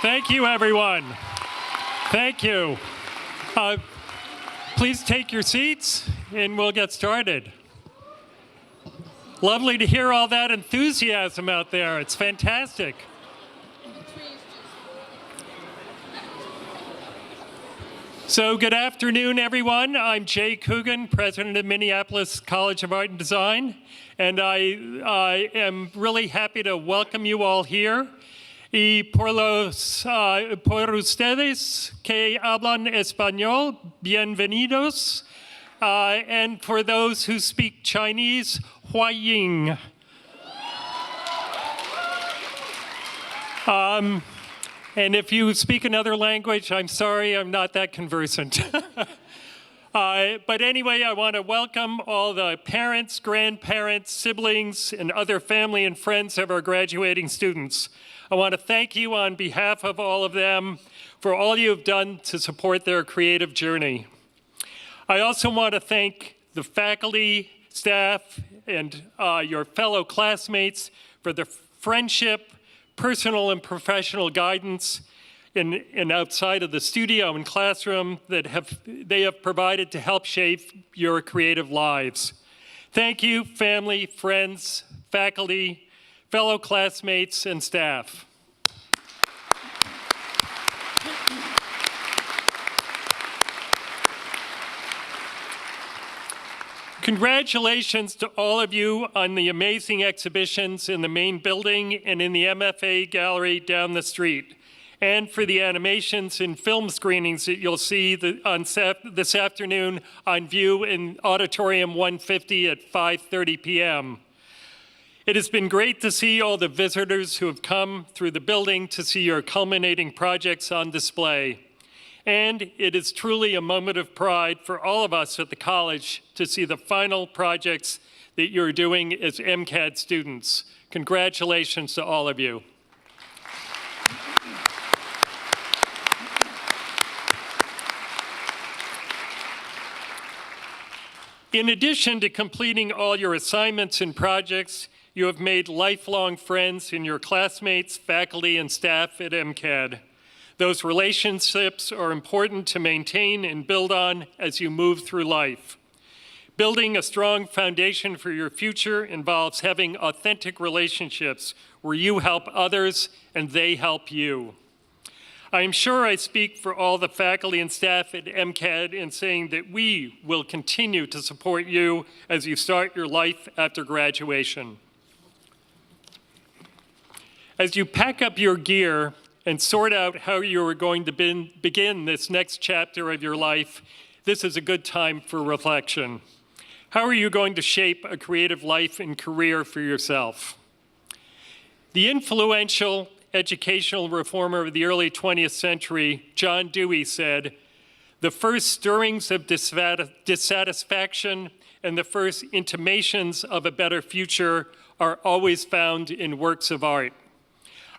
Thank you, everyone. Thank you. Please take your seats, and we'll get started. Lovely to hear all that enthusiasm out there. It's fantastic. So good afternoon, everyone. I'm Jay Coogan, president of Minneapolis College of Art and Design, and I am really happy to welcome you all here. Y por ustedes que hablan español, bienvenidos. And for those who speak Chinese, 欢迎. And if you speak another language, I'm sorry, I'm not that conversant. But anyway, I want to welcome all the parents, grandparents, siblings, and other family and friends of our graduating students. I want to thank you on behalf of all of them for all you have done to support their creative journey. I also want to thank the faculty, staff, and your fellow classmates for the friendship, personal and professional guidance and outside of the studio and classroom that they have provided to help shape your creative lives. Thank you, family, friends, faculty, fellow classmates, and staff. Congratulations to all of you on the amazing exhibitions in the main building and in the MFA gallery down the street, and for the animations and film screenings that you'll see this afternoon on view in Auditorium 150 at 5:30 p.m. It has been great to see all the visitors who have come through the building to see your culminating projects on display. And it is truly a moment of pride for all of us at the college to see the final projects that you're doing as MCAD students. Congratulations to all of you. In addition to completing all your assignments and projects, you have made lifelong friends in your classmates, faculty, and staff at MCAD. Those relationships are important to maintain and build on as you move through life. Building a strong foundation for your future involves having authentic relationships where you help others and they help you. I am sure I speak for all the faculty and staff at MCAD in saying that we will continue to support you as you start your life after graduation. As you pack up your gear and sort out how you are going to begin this next chapter of your life, this is a good time for reflection. How are you going to shape a creative life and career for yourself? The influential educational reformer of the early 20th century, John Dewey, said, "The first stirrings of dissatisfaction and the first intimations of a better future are always found in works of art."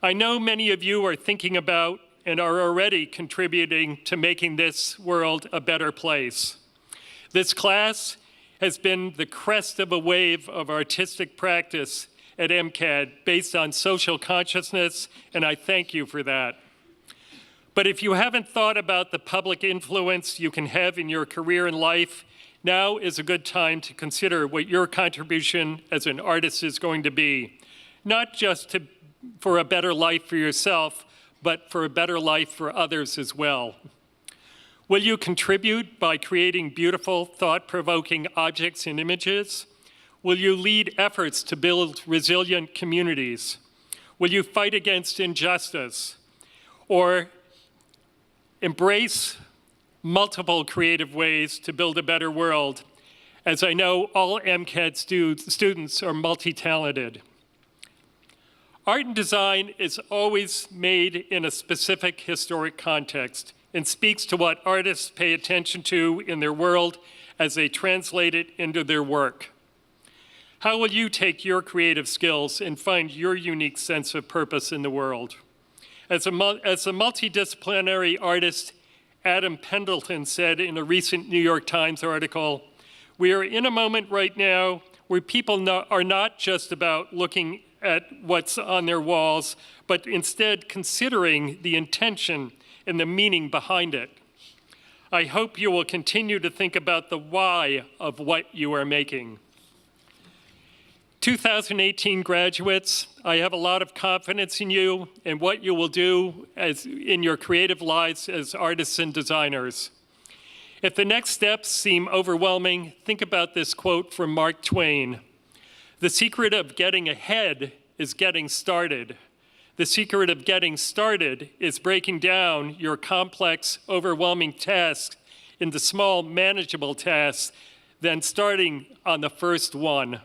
I know many of you are thinking about and are already contributing to making this world a better place. This class has been the crest of a wave of artistic practice at MCAD based on social consciousness, and I thank you for that. But if you haven't thought about the public influence you can have in your career and life, now is a good time to consider what your contribution as an artist is going to be, not just for a better life for yourself, but for a better life for others as well. Will you contribute by creating beautiful, thought-provoking objects and images? Will you lead efforts to build resilient communities? Will you fight against injustice? Or embrace multiple creative ways to build a better world, as I know all MCAD students are multi-talented. Art and design is always made in a specific historic context and speaks to what artists pay attention to in their world as they translate it into their work. How will you take your creative skills and find your unique sense of purpose in the world? As a multidisciplinary artist, Adam Pendleton said in a recent New York Times article, "We are in a moment right now where people are not just about looking at what's on their walls, but instead considering the intention and the meaning behind it. I hope you will continue to think about the why of what you are making. 2018 graduates, I have a lot of confidence in you and what you will do in your creative lives as artists and designers. If the next steps seem overwhelming, think about this quote from Mark Twain. "The secret of getting ahead is getting started. The secret of getting started is breaking down your complex, overwhelming tasks into small, manageable tasks, then starting on the first one."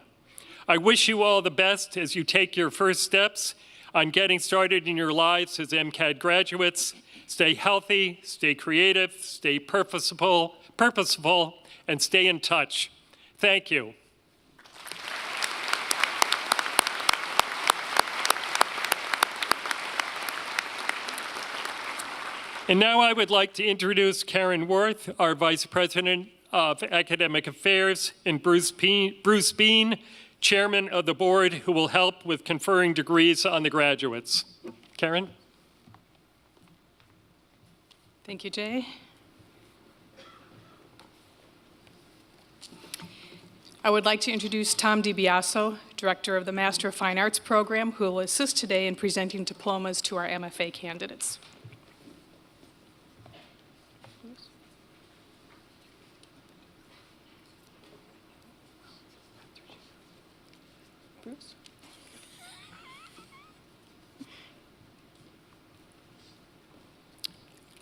I wish you all the best as you take your first steps on getting started in your lives as MCAD graduates. Stay healthy, stay creative, stay purposeful, and stay in touch. Thank you. And now I would like to introduce Karen Worth, our Vice President of Academic Affairs, and Bruce Bean, Chairman of the Board, who will help with conferring degrees on the graduates. Karen? Thank you, Jay. I would like to introduce Tom DiBiaso, Director of the Master of Fine Arts program, who will assist today in presenting diplomas to our MFA candidates. Bruce?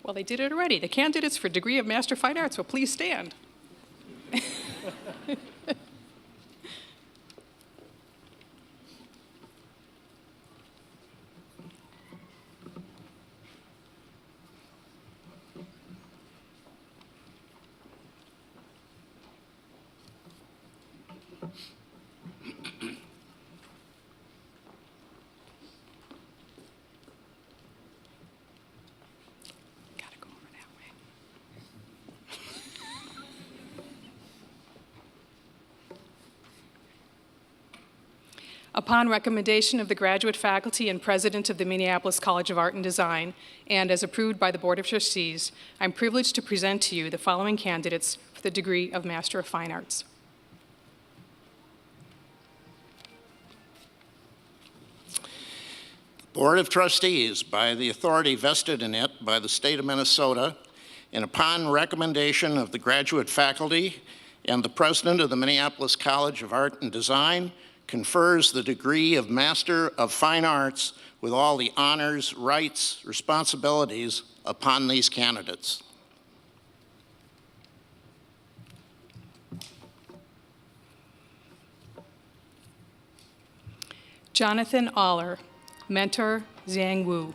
Well, they did it already. The candidates for degree of Master of Fine Arts will please stand. Upon recommendation of the graduate faculty and president of the Minneapolis College of Art and Design, and as approved by the Board of Trustees, I'm privileged to present to you the following candidates for the degree of Master of Fine Arts. Board of Trustees, by the authority vested in it by the state of Minnesota, and upon recommendation of the graduate faculty and the president of the Minneapolis College of Art and Design, confers the degree of Master of Fine Arts with all the honors, rights, responsibilities upon these candidates. Jonathan Aller, mentor Zhang Wu.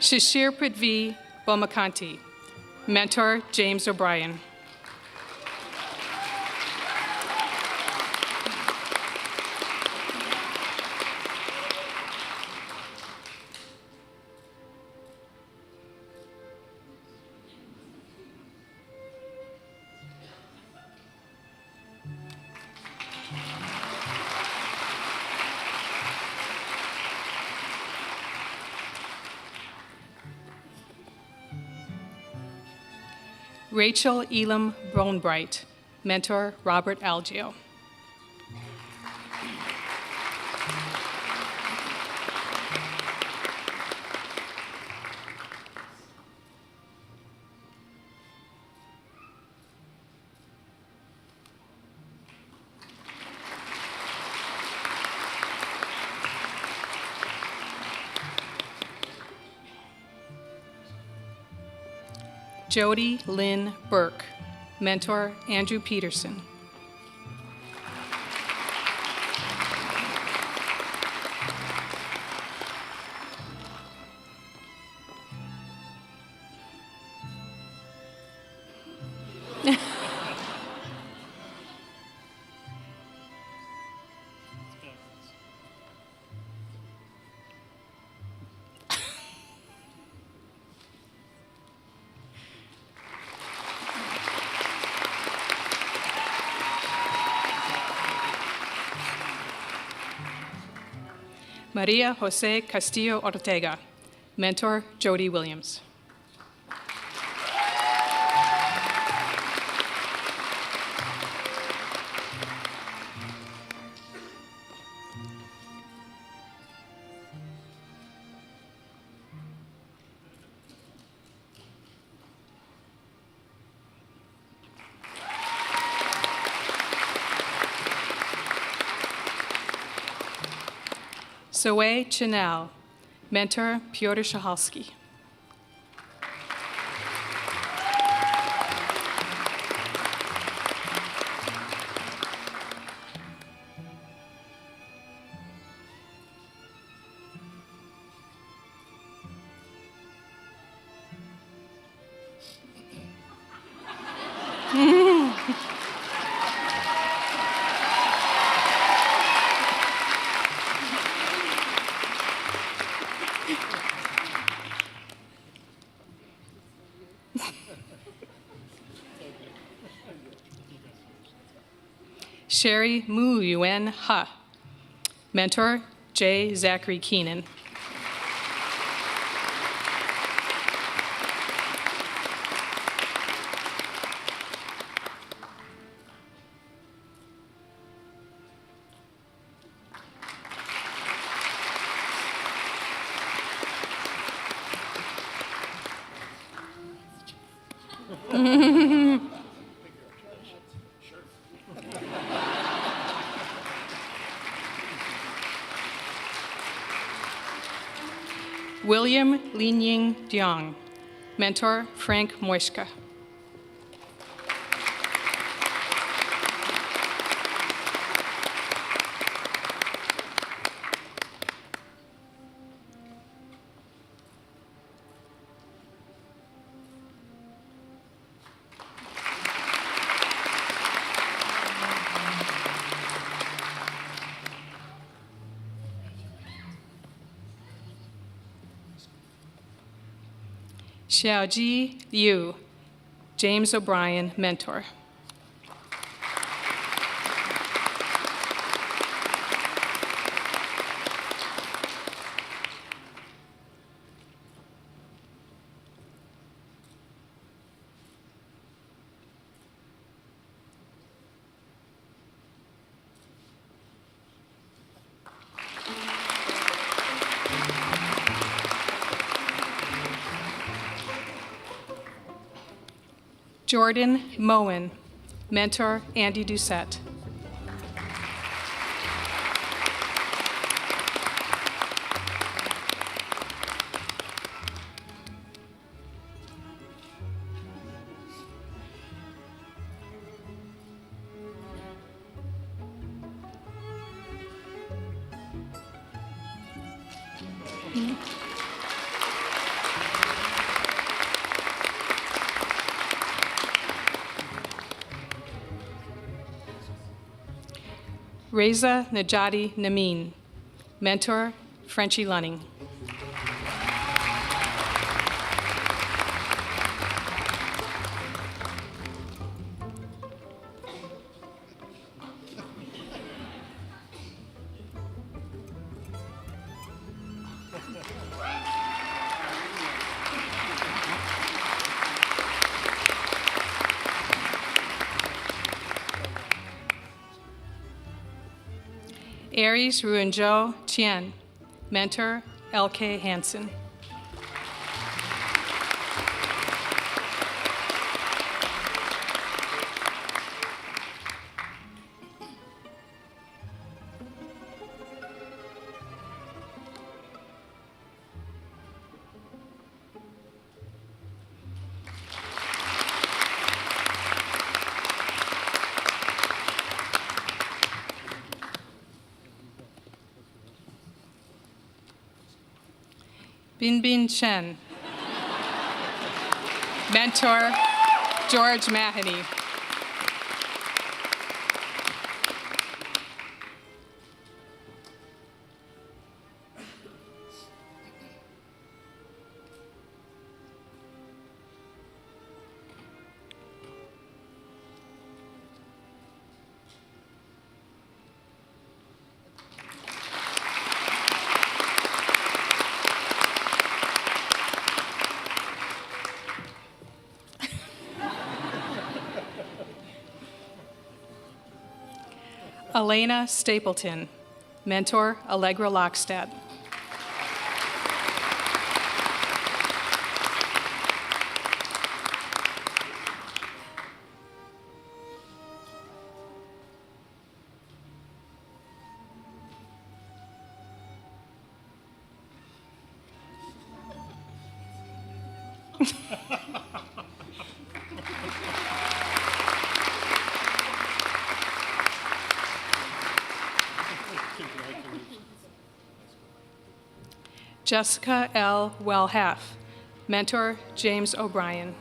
Shishir Prithvi Bomakanti, mentor James O'Brien. Rachel Elam Bronbright, mentor Robert Algio. Jody Lynn Burke. Mentor, Andrew Peterson. Maria Jose Castillo Ortega. Mentor, Jody Williams. Zoe Chanel. Mentor, Piotr Shahalski. Sherry Mu Yuen Ha. Mentor, J. Zachary Keenan. William Linying Diong. Mentor, Frank Moiska. Xiaoji Liu. James O'Brien, mentor. Jordan Moen, mentor, Andy Doucette. Reza Najati Namin, mentor, Frenchie Lunning. Aries Ruinjo Chien, mentor, L.K. Hansen. Bin Bin Chen. Mentor, George Mahoney. Elena Stapleton. Mentor, Allegra Lockstead. Jessica L. Wellhalf. Mentor, James O'Brien.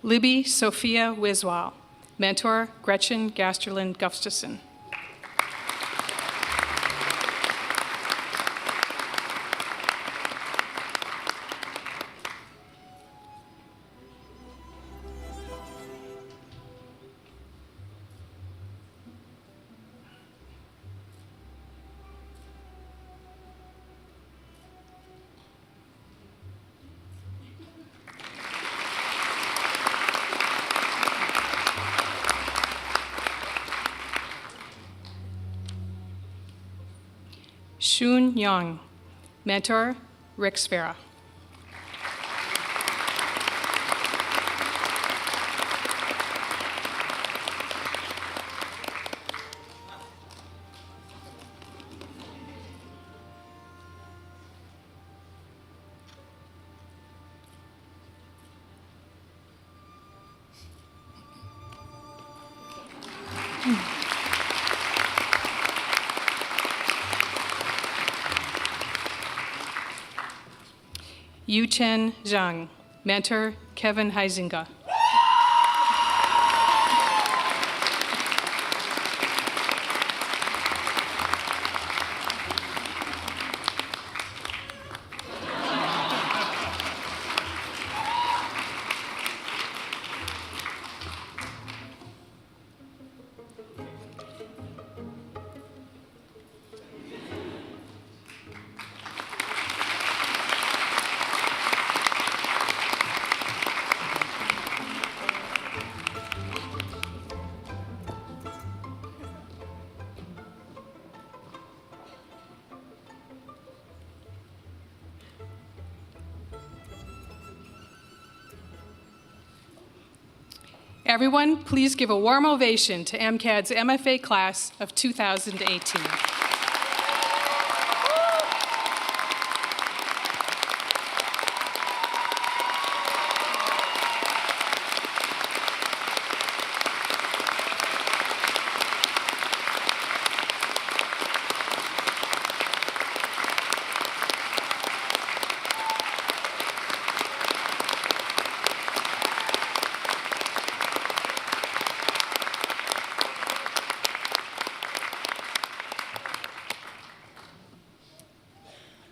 Libby Sophia Wiswall. Mentor, Gretchen Gasterlin Gustafson. Shun Young. Mentor, Rick Sfera. Yuchen Zhang. Mentor, Kevin Heisinger. Everyone, please give a warm ovation to MCAD's MFA class of 2018.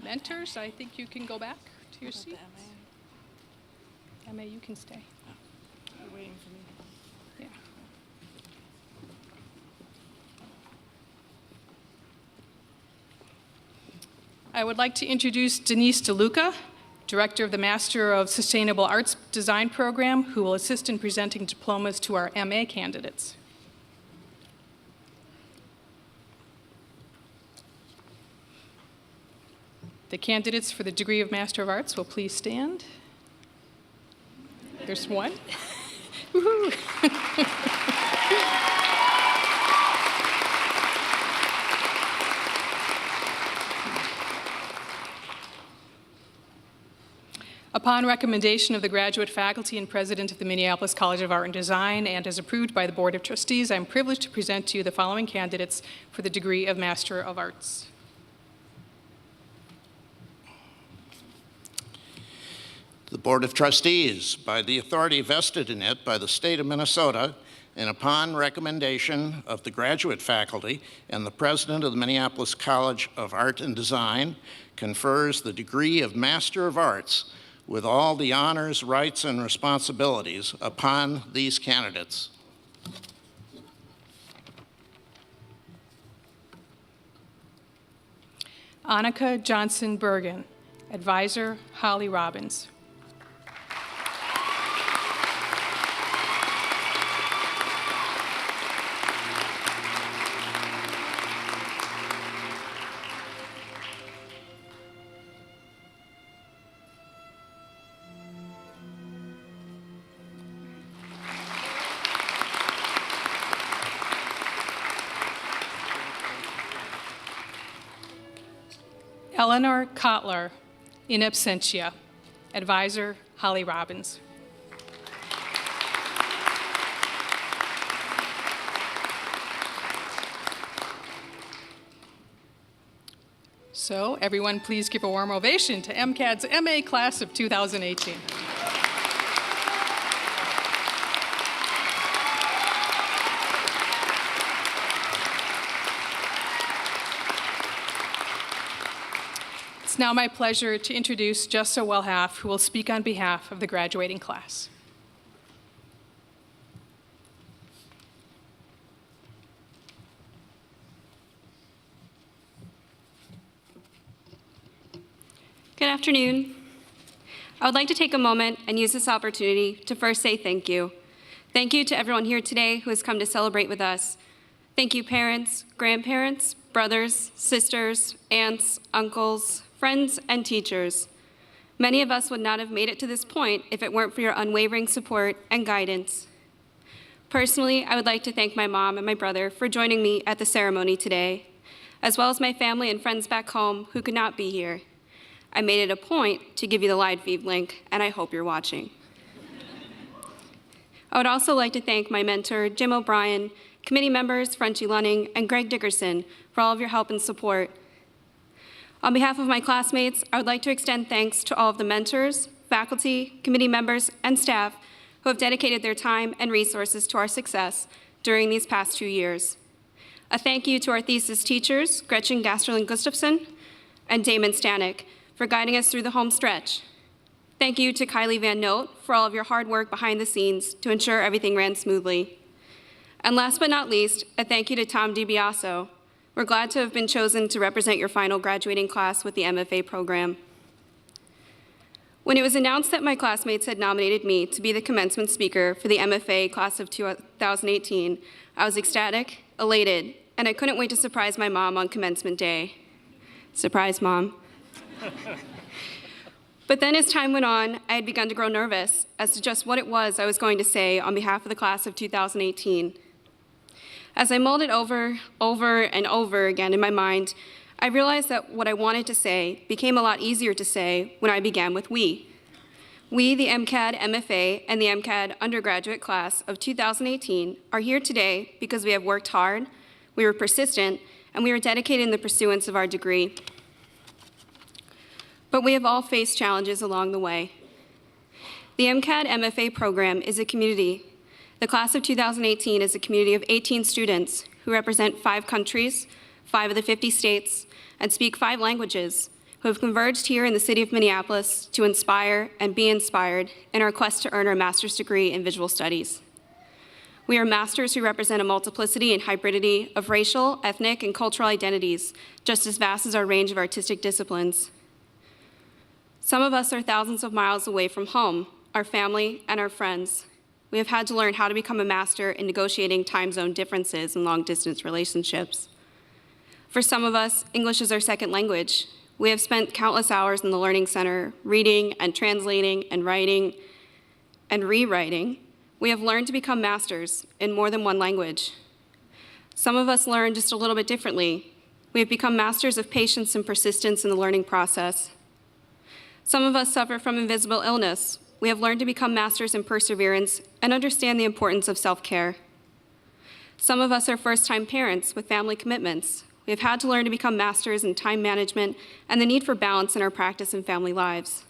Mentors, I think you can go back to your seats. MA, you can stay. You're waiting for me. Yeah. I would like to introduce Denise DeLuca, Director of the Master of Sustainable Arts Design Program, who will assist in presenting diplomas to our MA candidates. The candidates for the degree of Master of Arts will please stand. There's one. Woohoo! Upon recommendation of the graduate faculty and president of the Minneapolis College of Art and Design, and as approved by the Board of Trustees, I am privileged to present to you the following candidates for the degree of Master of Arts. The Board of Trustees, by the authority vested in it by the state of Minnesota, and upon recommendation of the graduate faculty and the president of the Minneapolis College of Art and Design, confers the degree of Master of Arts with all the honors, rights, and responsibilities upon these candidates. Annika Johnson Bergen, advisor Holly Robbins. Eleanor Kotler, in absentia, advisor Holly Robbins. So everyone please give a warm ovation to MCAD's MA class of 2018. It's now my pleasure to introduce Jussa Wellhalf, who will speak on behalf of the graduating class. Good afternoon. I would like to take a moment and use this opportunity to first say thank you. Thank you to everyone here today who has come to celebrate with us. Thank you, parents, grandparents, brothers, sisters, aunts, uncles, friends, and teachers. Many of us would not have made it to this point if it weren't for your unwavering support and guidance. Personally, I would like to thank my mom and my brother for joining me at the ceremony today, as well as my family and friends back home who could not be here. I made it a point to give you the live feed link, and I hope you're watching. I would also like to thank my mentor, Jim O'Brien, committee members Frenchie Lunning, and Greg Dickerson for all of your help and support. On behalf of my classmates, I would like to extend thanks to all of the mentors, faculty, committee members, and staff who have dedicated their time and resources to our success during these past 2 years. A thank you to our thesis teachers, Gretchen Gasterling-Gustafson and Damon Stanek, for guiding us through the home stretch. Thank you to Kylie Van Note for all of your hard work behind the scenes to ensure everything ran smoothly. And last but not least, a thank you to Tom DiBiaso. We're glad to have been chosen to represent your final graduating class with the MFA program. When it was announced that my classmates had nominated me to be the commencement speaker for the MFA class of 2018, I was ecstatic, elated, and I couldn't wait to surprise my mom on commencement day. Surprise, Mom. But then as time went on, I had begun to grow nervous as to just what it was I was going to say on behalf of the class of 2018. As I mulled it over and over again in my mind, I realized that what I wanted to say became a lot easier to say when I began with we. We, the MCAD MFA and the MCAD undergraduate class of 2018, are here today because we have worked hard, we were persistent, and we were dedicated in the pursuance of our degree. But we have all faced challenges along the way. The MCAD MFA program is a community. The class of 2018 is a community of 18 students who represent 5 countries, 5 of the 50 states, and speak 5 languages, who have converged here in the city of Minneapolis to inspire and be inspired in our quest to earn our master's degree in visual studies. We are masters who represent a multiplicity and hybridity of racial, ethnic, and cultural identities, just as vast as our range of artistic disciplines. Some of us are thousands of miles away from home, our family, and our friends. We have had to learn how to become a master in negotiating time zone differences in long-distance relationships. For some of us, English is our second language. We have spent countless hours in the Learning Center, reading and translating and writing and rewriting. We have learned to become masters in more than one language. Some of us learn just a little bit differently. We have become masters of patience and persistence in the learning process. Some of us suffer from invisible illness. We have learned to become masters in perseverance and understand the importance of self-care. Some of us are first-time parents with family commitments. We have had to learn to become masters in time management and the need for balance in our practice and family lives.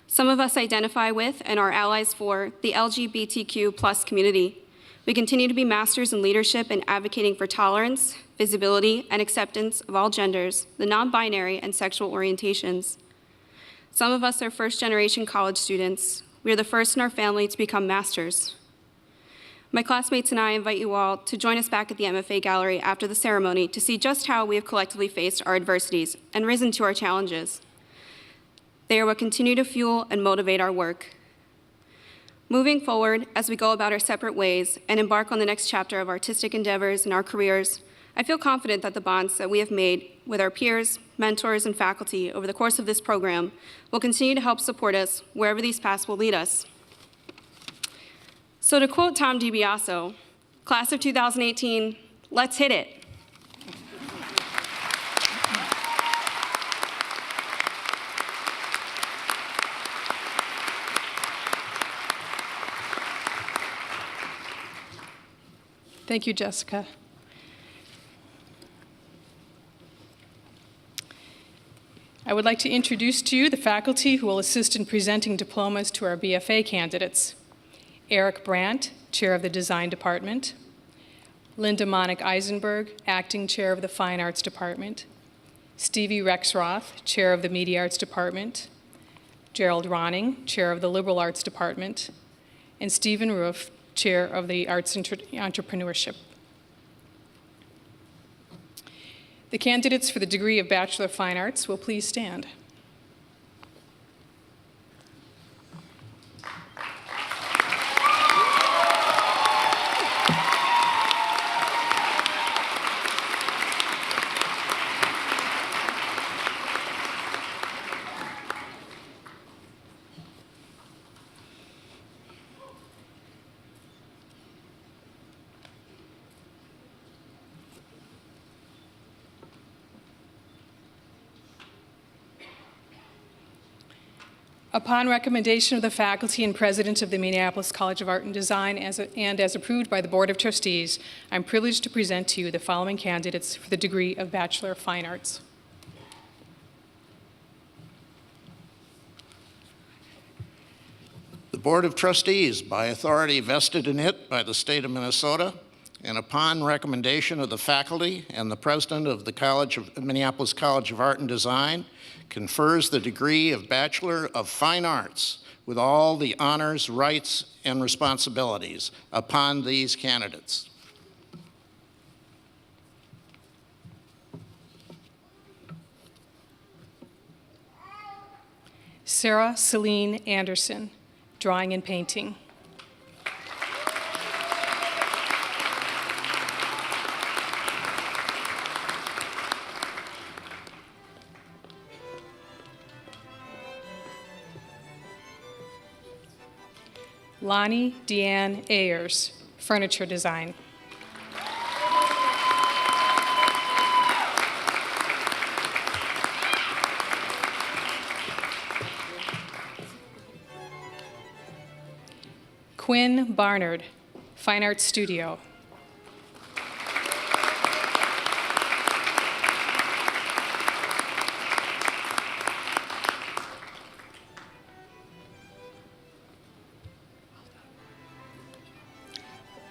Some of us identify with and are allies for the LGBTQ+ community. We continue to be masters in leadership and advocating for tolerance, visibility, and acceptance of all genders, the non-binary, and sexual orientations. Some of us are first-generation college students. We are the first in our family to become masters. My classmates and I invite you all to join us back at the MFA Gallery after the ceremony to see just how we have collectively faced our adversities and risen to our challenges. They are what continue to fuel and motivate our work. Moving forward, as we go about our separate ways and embark on the next chapter of artistic endeavors in our careers, I feel confident that the bonds that we have made with our peers, mentors, and faculty over the course of this program will continue to help support us wherever these paths will lead us. So to quote Tom DiBiaso, class of 2018, let's hit it. Thank you, Jessica. I would like to introduce to you the faculty who will assist in presenting diplomas to our BFA candidates. Eric Brandt, Chair of the Design Department. Linda Monick-Eisenberg, Acting Chair of the Fine Arts Department. Stevie Rexroth, Chair of the Media Arts Department. Gerald Ronning, Chair of the Liberal Arts Department. And Stephen Roof, Chair of the Arts Entrepreneurship. The candidates for the degree of Bachelor of Fine Arts will please stand. Upon recommendation of the faculty and president of the Minneapolis College of Art and Design and as approved by the Board of Trustees, I'm privileged to present to you the following candidates for the degree of Bachelor of Fine Arts. The Board of Trustees, by authority vested in it by the state of Minnesota, and upon recommendation of the faculty and the president of the Minneapolis College of Art and Design, confers the degree of Bachelor of Fine Arts with all the honors, rights, and responsibilities upon these candidates. Sarah Celine Anderson, Drawing and Painting. Lonnie Deanne Ayers, Furniture Design. Quinn Barnard, Fine Arts Studio.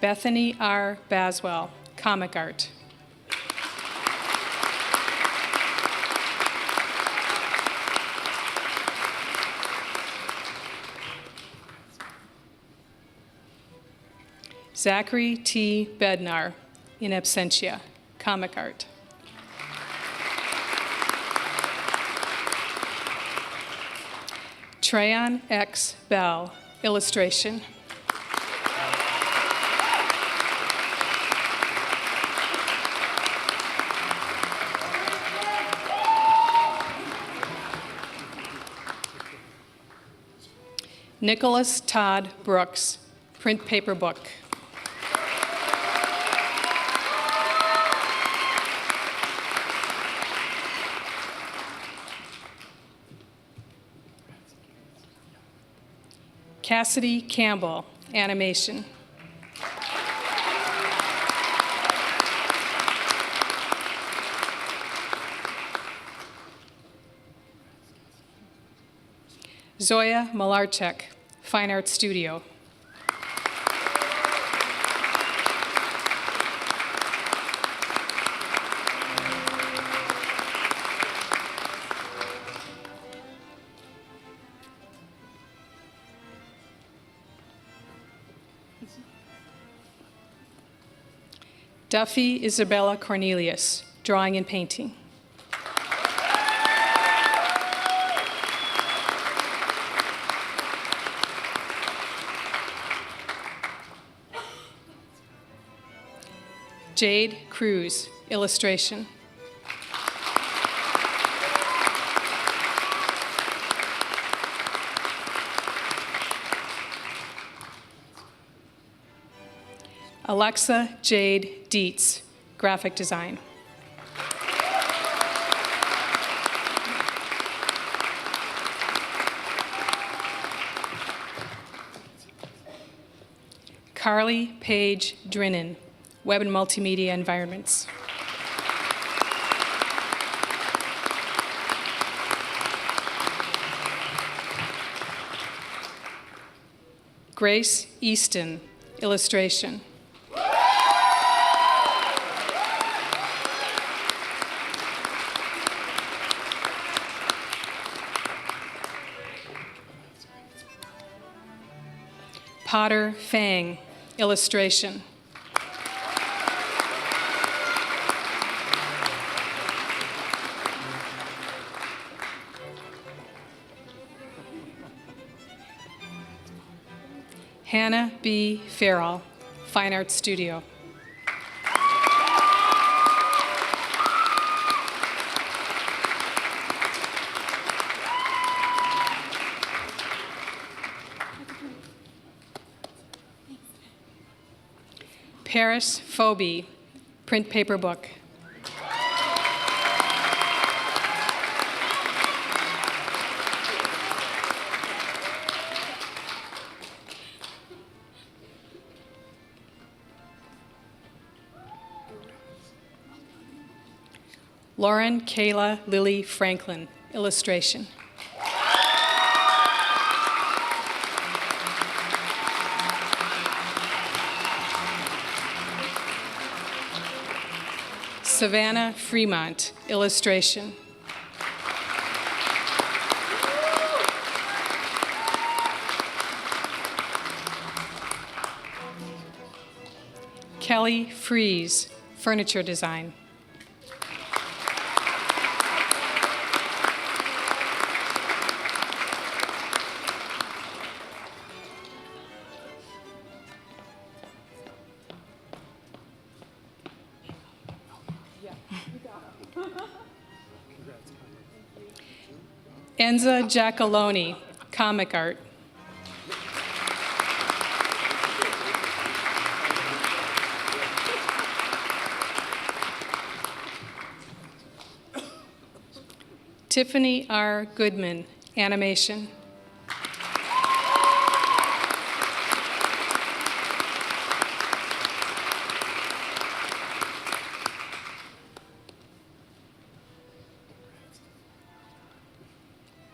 Bethany R. Baswell, Comic Art. Zachary T. Bednar, In Absentia, Comic Art. Trayon X. Bell, Illustration. Nicholas Todd Brooks, print paper book. Cassidy Campbell, animation. Zoya Malarchek, Fine Art Studio. Duffy Isabella Cornelius, drawing and painting. Jade Cruz, illustration. Alexa Jade Dietz, graphic design. Carly Paige Drinnen, web and multimedia environments. Grace Easton, illustration. Potter Fang, illustration. Hannah B. Farrell, Fine Art Studio. Paris Phoebe, print paper book. Lauren Kayla Lily Franklin, illustration. Savannah Fremont, illustration. Kelly Fries, furniture design. Enza Giacalone, comic art. Tiffany R. Goodman, animation.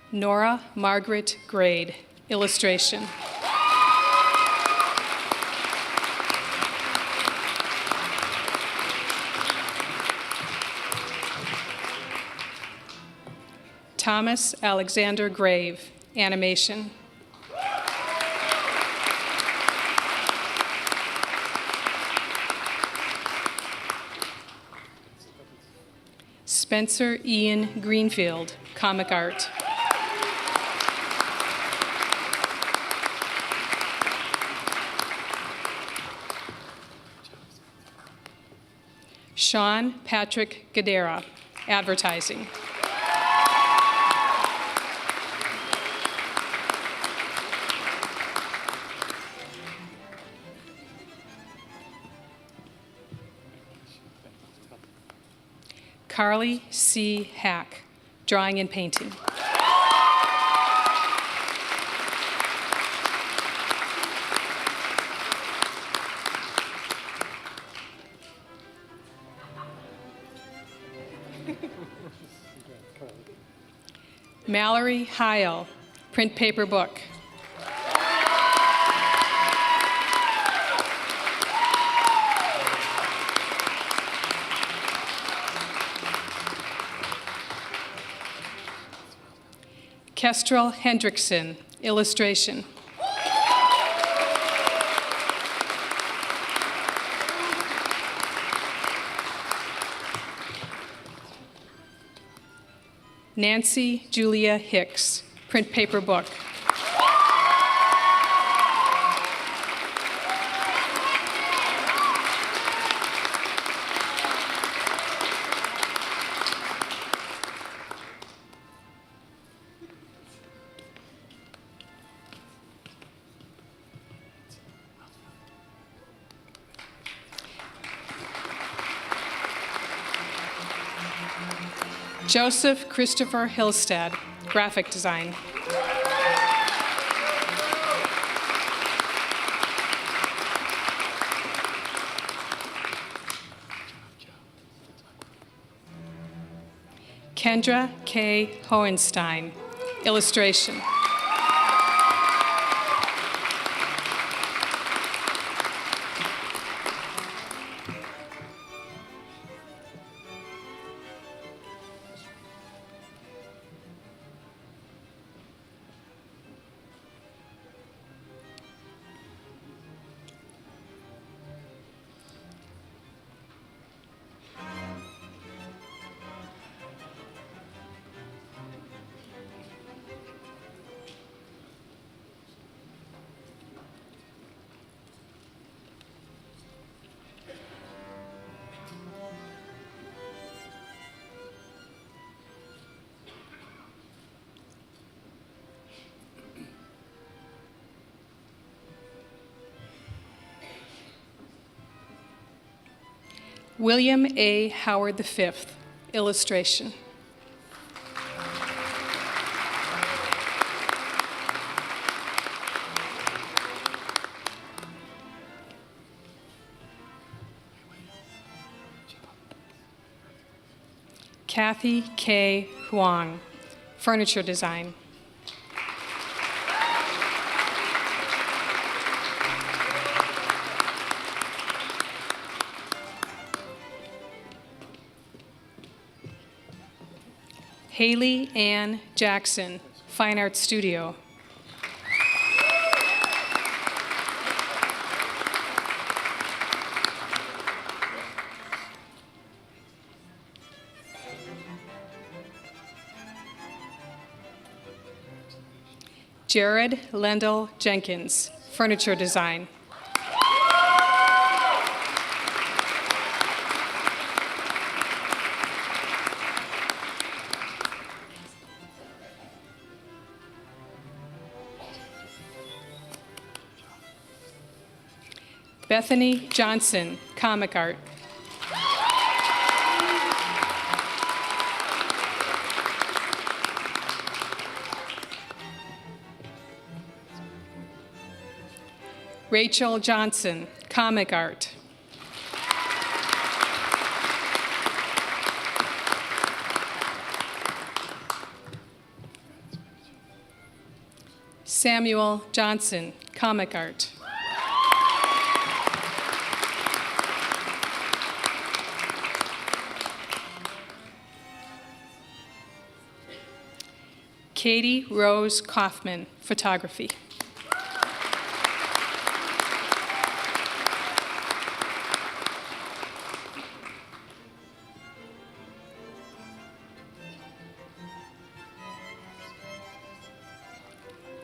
Nora Margaret Grade, illustration. Thomas Alexander Grave, animation. Spencer Ian Greenfield, comic art. Sean Patrick Gadera, advertising. Carly C. Hack, drawing and painting. Mallory Heil, print paper book. Kestrel Hendrickson, illustration. Nancy Julia Hicks, print paper book. Joseph Christopher Hillstad, graphic design. Kendra K. Hohenstein, illustration. William A. Howard V, illustration. Kathy K. Huang, furniture design. Haley Ann Jackson, Fine Art Studio. Jared Lendell Jenkins, furniture design. Bethany Johnson, comic art. Rachel Johnson, comic art. Samuel Johnson, comic art. Katie Rose Kaufman, photography.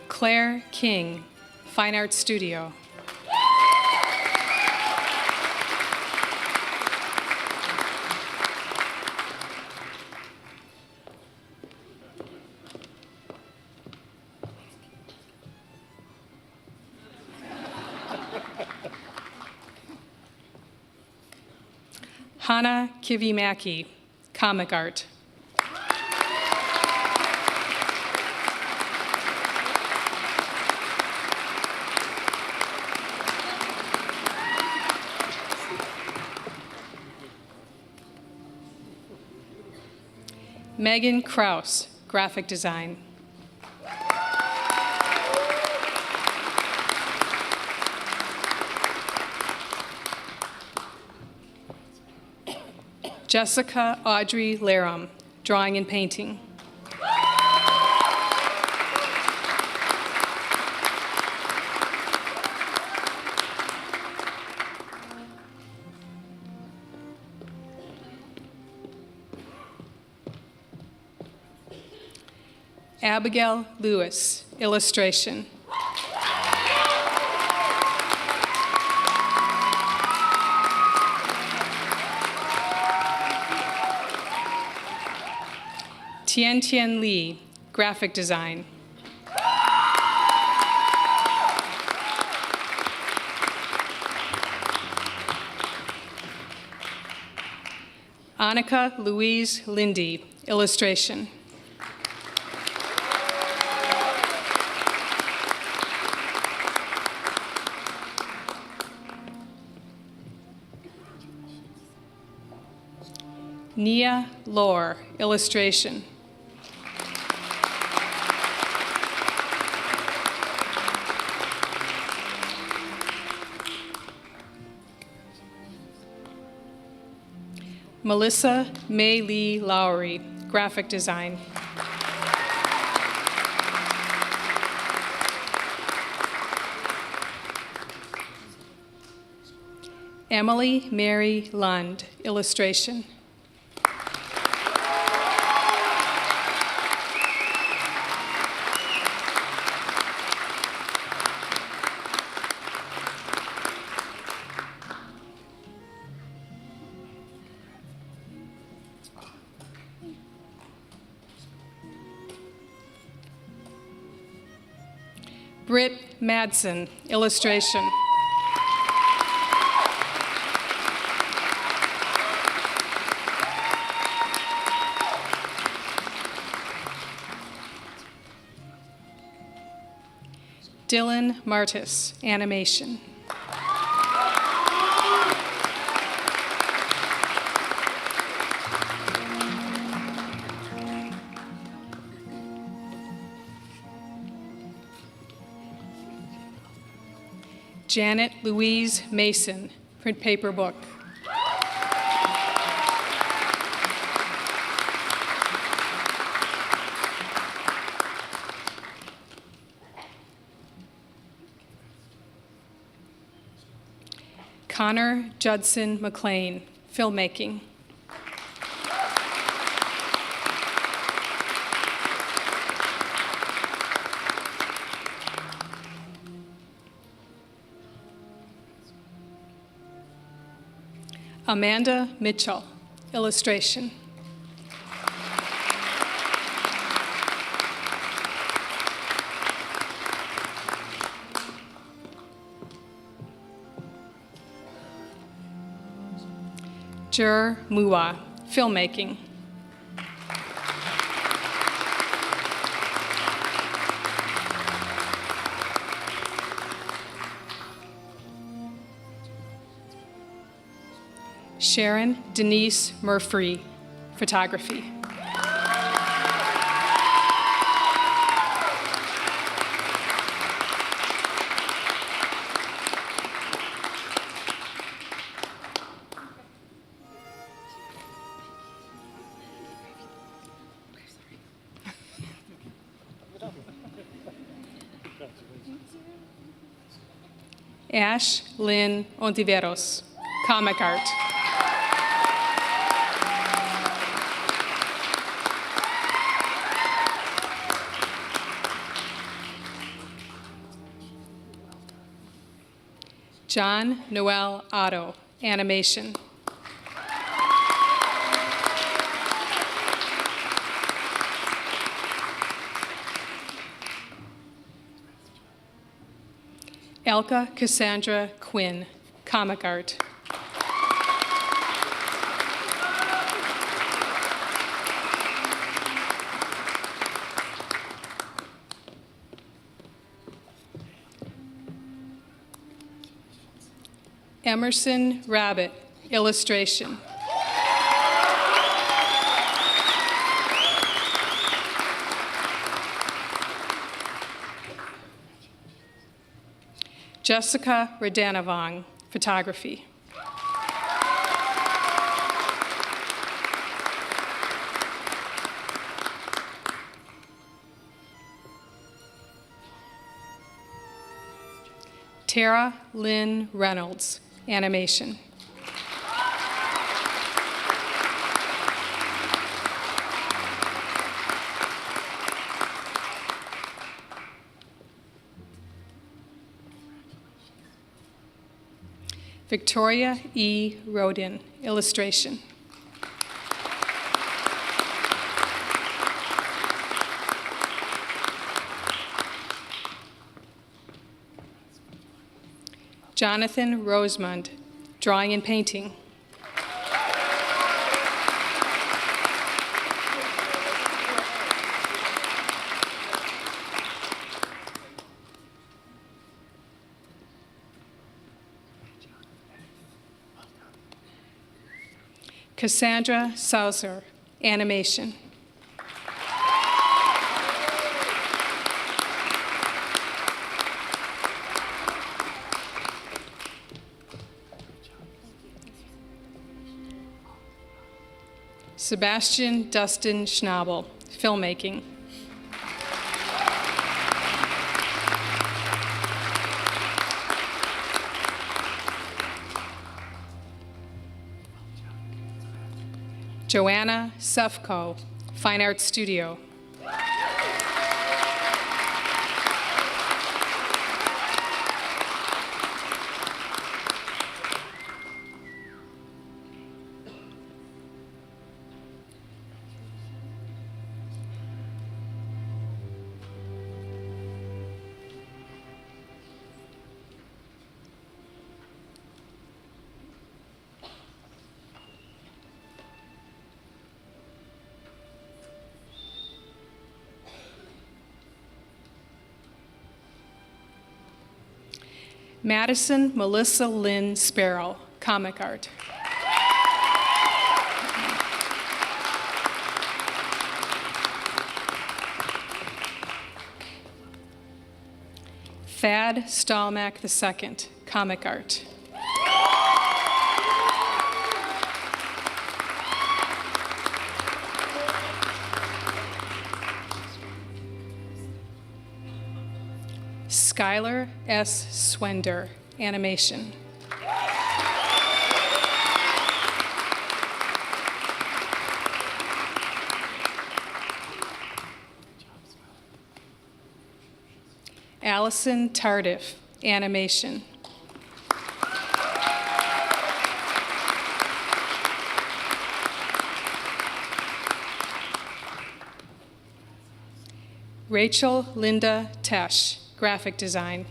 Claire King, Fine Art Studio. Hannah Kivimaki, comic art. Megan Kraus, graphic design. Jessica Audrey Laram, drawing and painting. Abigail Lewis, illustration. Tian Tian Lee, graphic design. Annika Louise Lindy, illustration. Nia Lohr, illustration. Melissa May Lee Lowry, graphic design. Emily Mary Lund, illustration. Britt Madsen, illustration. Dylan Martis, animation. Janet Louise Mason, print paper book. Connor Judson McLean, filmmaking. Amanda Mitchell, illustration. Jur Mua, filmmaking. Sharon Denise Murphy, photography. Ash Lynn Ontiveros, comic art. John Noel Otto, animation. Elka Cassandra Quinn, comic art. Emerson Rabbit, illustration. Jessica Radanavong, photography. Tara Lynn Reynolds, animation. Victoria E. Rodin, illustration. Jonathan Rosemond, drawing and painting. Cassandra Sauser, animation. Sebastian Dustin Schnabel, filmmaking. Joanna Sefko, Fine Arts Studio. Madison Melissa Lynn Sparrow, comic art. Thad Stalmack II, comic art. Skylar S. Swender, animation. Allison Tardif, animation. Rachel Linda Tesh, graphic design.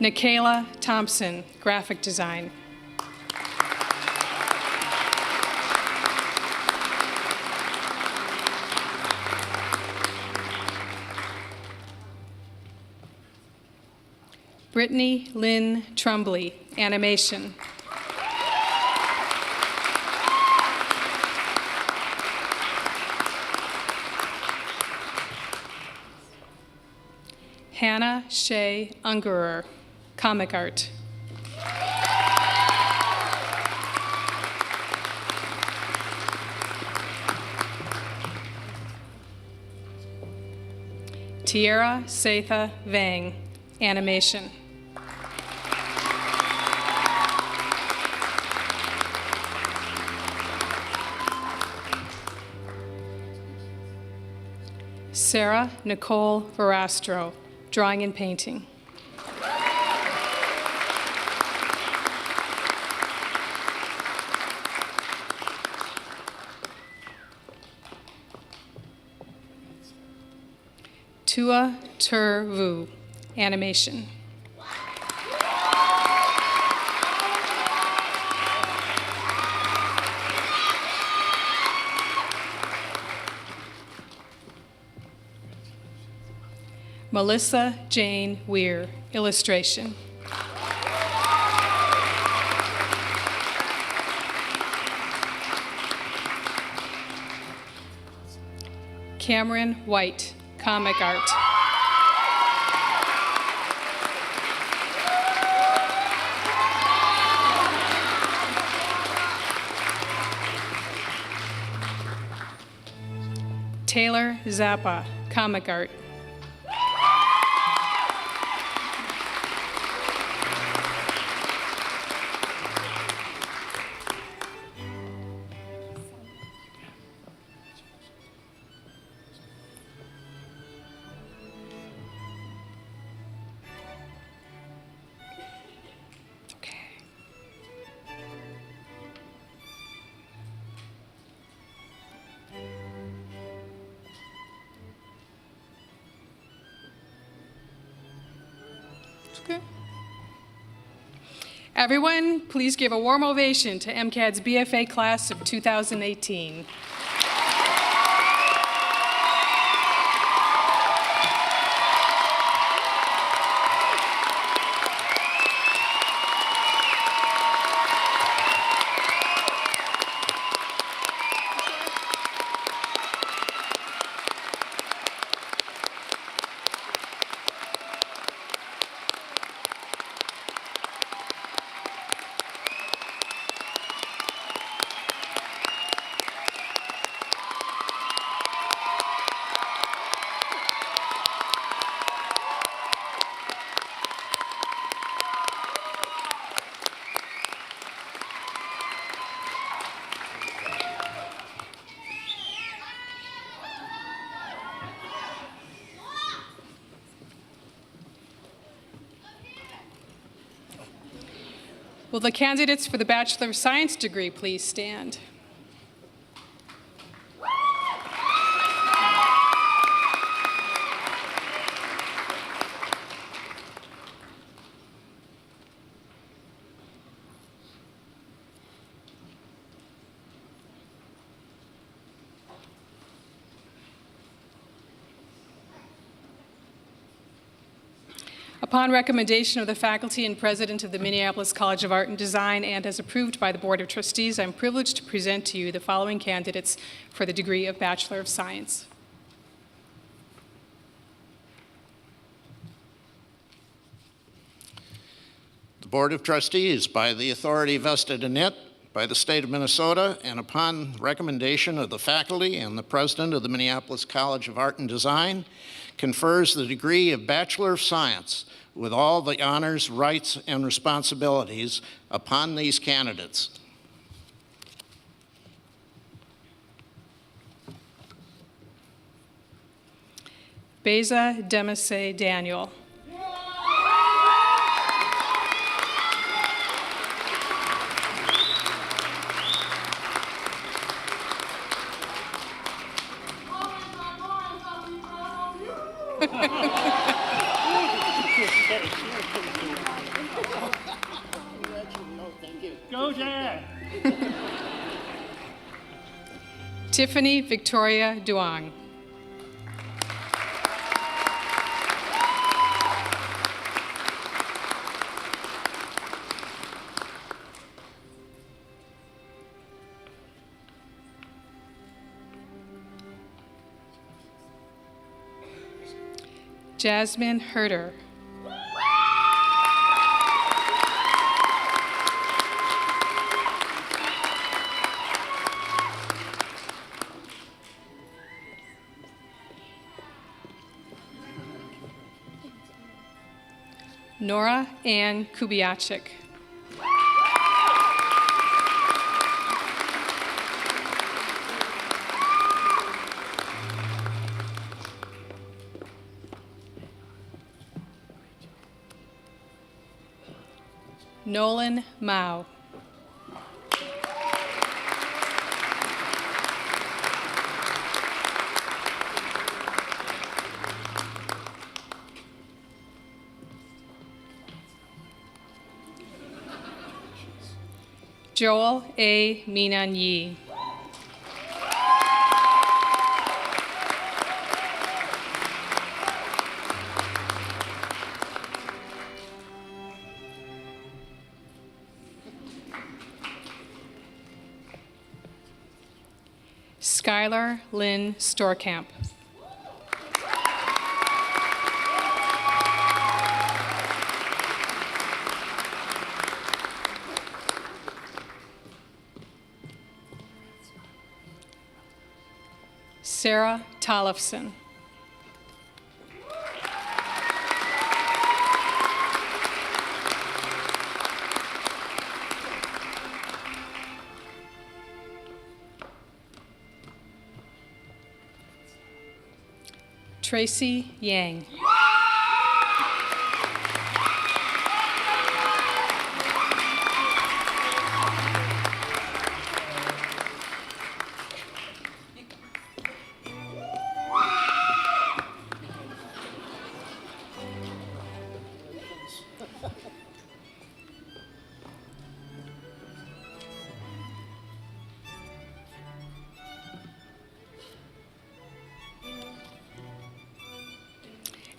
Nikayla Thompson, graphic design. Brittany Lynn Trumbley, animation. Hannah Shea Ungerer, comic art. Tierra Setha Vang, animation. Sarah Nicole Verastro, drawing and painting. Tua Tur Vu, animation. Melissa Jane Weir, illustration. Cameron White, comic art. Taylor Zappa, comic art. Okay. Everyone, please give a warm ovation to MCAD's BFA class of 2018. Will the candidates for the Bachelor of Science degree please stand? Upon recommendation of the faculty and president of the Minneapolis College of Art and Design and as approved by the Board of Trustees, I'm privileged to present to you the following candidates for the degree of Bachelor of Science. The Board of Trustees, by the authority vested in it by the state of Minnesota and upon recommendation of the faculty and the president of the Minneapolis College of Art and Design, confers the degree of Bachelor of Science with all the honors, rights, and responsibilities upon these candidates. Beza Demasay Daniel. Go, Dad! Tiffany Victoria Duong. Jasmine Herder. Nora Ann Kubiacek. Nolan Mao. Joel A. Minan-Yi. Skylar Lynn Storkamp. Sarah Tollefson. Tracy Yang.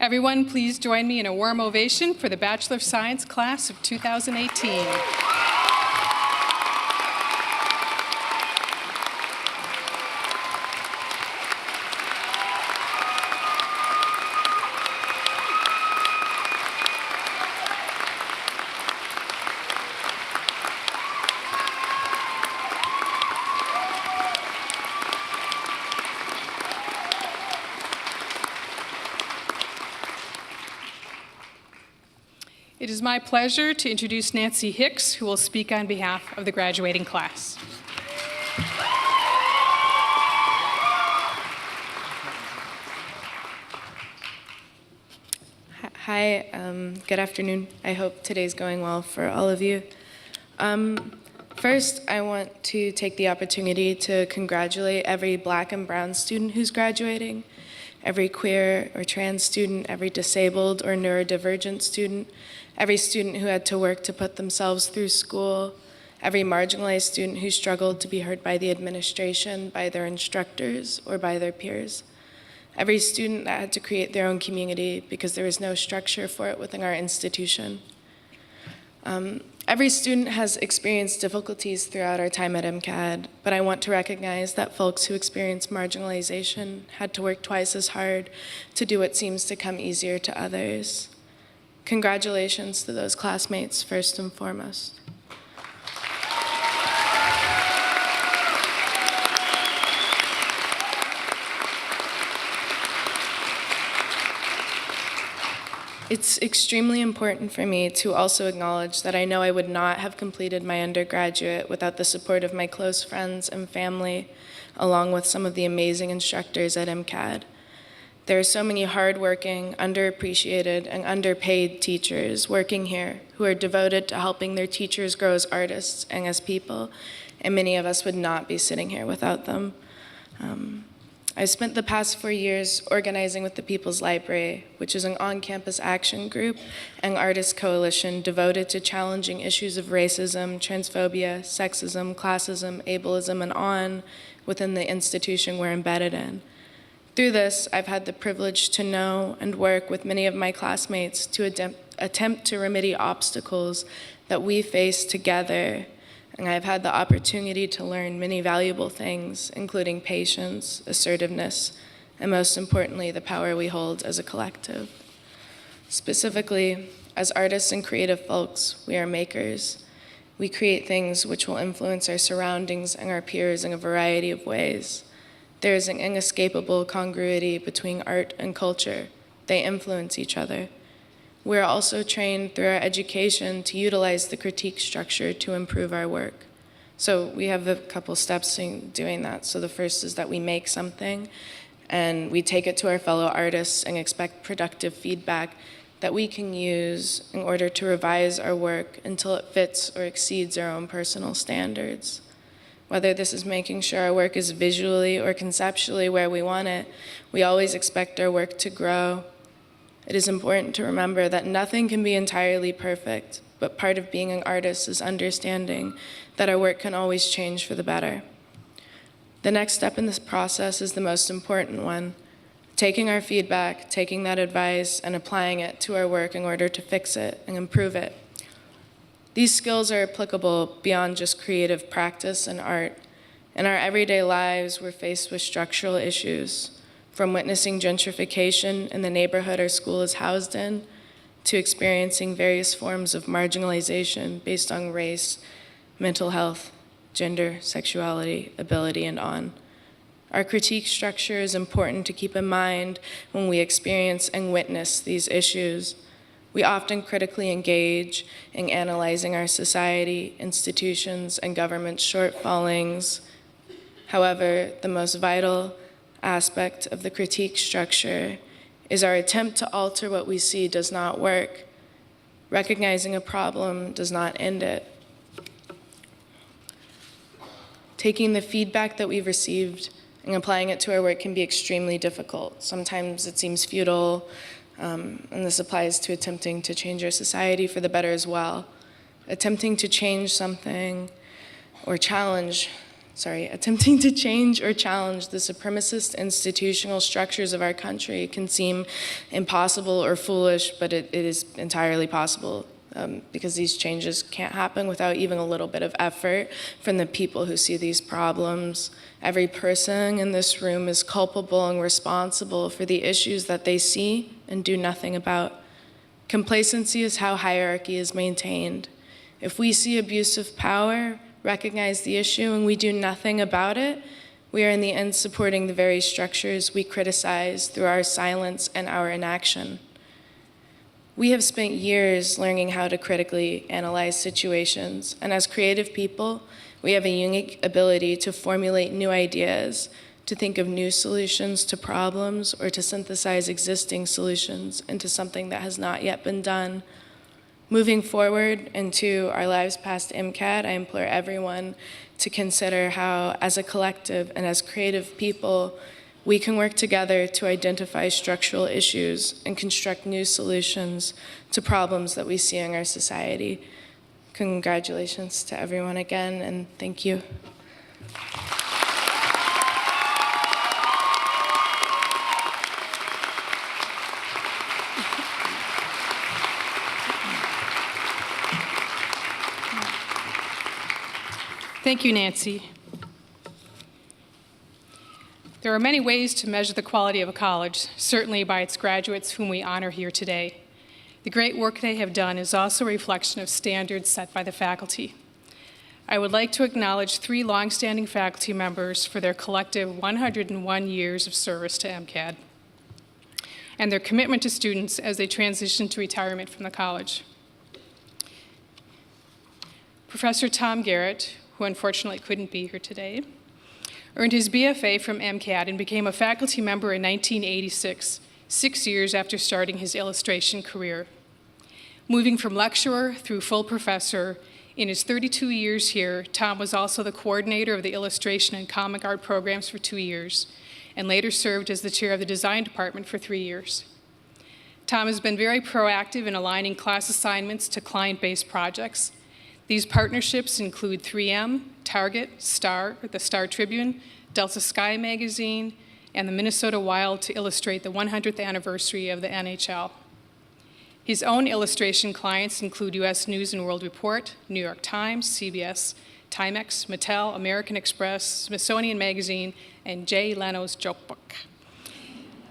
Everyone, please join me in a warm ovation for the Bachelor of Science class of 2018. It is my pleasure to introduce Nancy Hicks, who will speak on behalf of the graduating class. Hi, good afternoon. I hope today's going well for all of you. First, I want to take the opportunity to congratulate every Black and brown student who's graduating, every queer or trans student, every disabled or neurodivergent student, every student who had to work to put themselves through school, every marginalized student who struggled to be heard by the administration, by their instructors, or by their peers, every student that had to create their own community because there was no structure for it within our institution. Every student has experienced difficulties throughout our time at MCAD, but I want to recognize that folks who experience marginalization had to work twice as hard to do what seems to come easier to others. Congratulations to those classmates, first and foremost. It's extremely important for me to also acknowledge that I know I would not have completed my undergraduate without the support of my close friends and family, along with some of the amazing instructors at MCAD. There are so many hardworking, underappreciated, and underpaid teachers working here who are devoted to helping their teachers grow as artists and as people, and many of us would not be sitting here without them. I've spent the past 4 years organizing with the People's Library, which is an on-campus action group and artist coalition devoted to challenging issues of racism, transphobia, sexism, classism, ableism, and on within the institution we're embedded in. Through this, I've had the privilege to know and work with many of my classmates to attempt to remedy obstacles that we face together, and I've had the opportunity to learn many valuable things, including patience, assertiveness, and most importantly, the power we hold as a collective. Specifically, as artists and creative folks, we are makers. We create things which will influence our surroundings and our peers in a variety of ways. There is an inescapable congruity between art and culture. They influence each other. We're also trained through our education to utilize the critique structure to improve our work. So we have a couple steps in doing that. So the first is that we make something and we take it to our fellow artists and expect productive feedback that we can use in order to revise our work until it fits or exceeds our own personal standards. Whether this is making sure our work is visually or conceptually where we want it, we always expect our work to grow. It is important to remember that nothing can be entirely perfect, but part of being an artist is understanding that our work can always change for the better. The next step in this process is the most important one, taking our feedback, taking that advice, and applying it to our work in order to fix it and improve it. These skills are applicable beyond just creative practice and art. In our everyday lives, we're faced with structural issues, from witnessing gentrification in the neighborhood our school is housed in, to experiencing various forms of marginalization based on race, mental health, gender, sexuality, ability, and on. Our critique structure is important to keep in mind when we experience and witness these issues. We often critically engage in analyzing our society, institutions, and government shortfallings. However, the most vital aspect of the critique structure is our attempt to alter what we see does not work. Recognizing a problem does not end it. Taking the feedback that we've received and applying it to our work can be extremely difficult. Sometimes it seems futile, and this applies to attempting to change our society for the better as well. Attempting to change or challenge the supremacist institutional structures of our country can seem impossible or foolish, but it is entirely possible. Because these changes can't happen without even a little bit of effort from the people who see these problems. Every person in this room is culpable and responsible for the issues that they see and do nothing about. Complacency is how hierarchy is maintained. If we see abuse of power, recognize the issue, and we do nothing about it, we are in the end supporting the very structures we criticize through our silence and our inaction. We have spent years learning how to critically analyze situations, and as creative people, we have a unique ability to formulate new ideas, to think of new solutions to problems, or to synthesize existing solutions into something that has not yet been done. Moving forward into our lives past MCAD, I implore everyone to consider how, as a collective and as creative people, we can work together to identify structural issues and construct new solutions to problems that we see in our society. Congratulations to everyone again, and thank you. Thank you, Nancy. There are many ways to measure the quality of a college, certainly by its graduates whom we honor here today. The great work they have done is also a reflection of standards set by the faculty. I would like to acknowledge 3 longstanding faculty members for their collective 101 years of service to MCAD and their commitment to students as they transition to retirement from the college. Professor Tom Garrett, who unfortunately couldn't be here today, earned his BFA from MCAD and became a faculty member in 1986, 6 years after starting his illustration career. Moving from lecturer through full professor, in his 32 years here, Tom was also the coordinator of the illustration and comic art programs for 2 years, and later served as the chair of the design department for 3 years. Tom has been very proactive in aligning class assignments to client-based projects. These partnerships include 3M, Target, the Star Tribune, Delta Sky Magazine, and the Minnesota Wild to illustrate the 100th anniversary of the NHL. His own illustration clients include U.S. News and World Report, New York Times, CBS, Timex, Mattel, American Express, Smithsonian Magazine, and Jay Leno's Joke Book.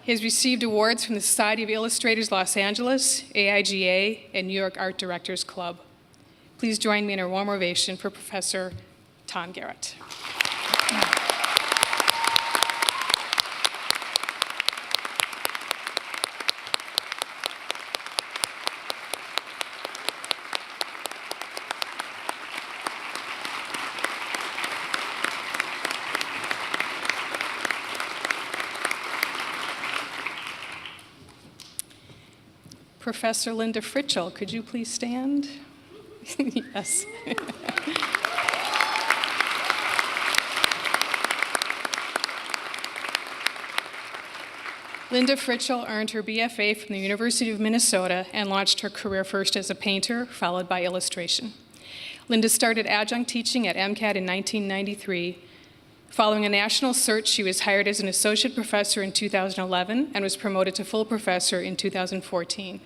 He has received awards from the Society of Illustrators Los Angeles, AIGA, and New York Art Directors Club. Please join me in a warm ovation for Professor Tom Garrett. Professor Linda Fritchell, could you please stand? Yes. Linda Fritchell earned her BFA from the University of Minnesota and launched her career first as a painter, followed by illustration. Linda started adjunct teaching at MCAD in 1993. Following a national search, she was hired as an associate professor in 2011 and was promoted to full professor in 2014.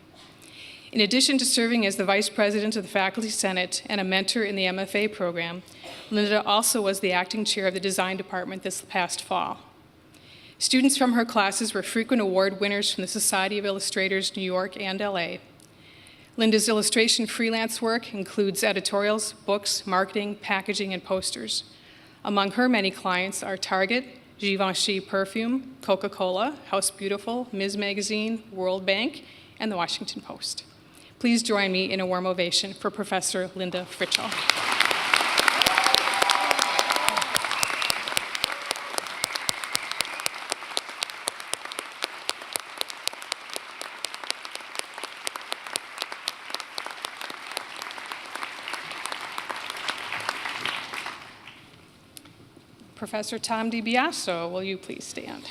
In addition to serving as the Vice President of the Faculty Senate and a mentor in the MFA program, Linda also was the acting chair of the Design Department this past fall. Students from her classes were frequent award winners from the Society of Illustrators New York and LA. Linda's illustration freelance work includes editorials, books, marketing, packaging, and posters. Among her many clients are Target, Givenchy Perfume, Coca-Cola, House Beautiful, Ms. Magazine, World Bank, and the Washington Post. Please join me in a warm ovation for Professor Linda Fritschel. Professor Tom DiBiaso, will you please stand?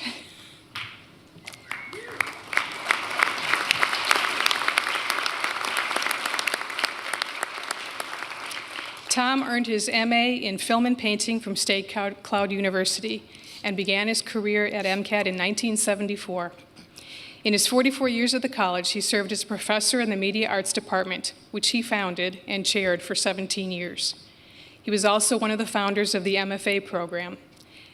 Tom earned his MA in Film and Painting from State Cloud University and began his career at MCAD in 1974. In his 44 years at the college, he served as a professor in the Media Arts Department, which he founded and chaired for 17 years. He was also one of the founders of the MFA program.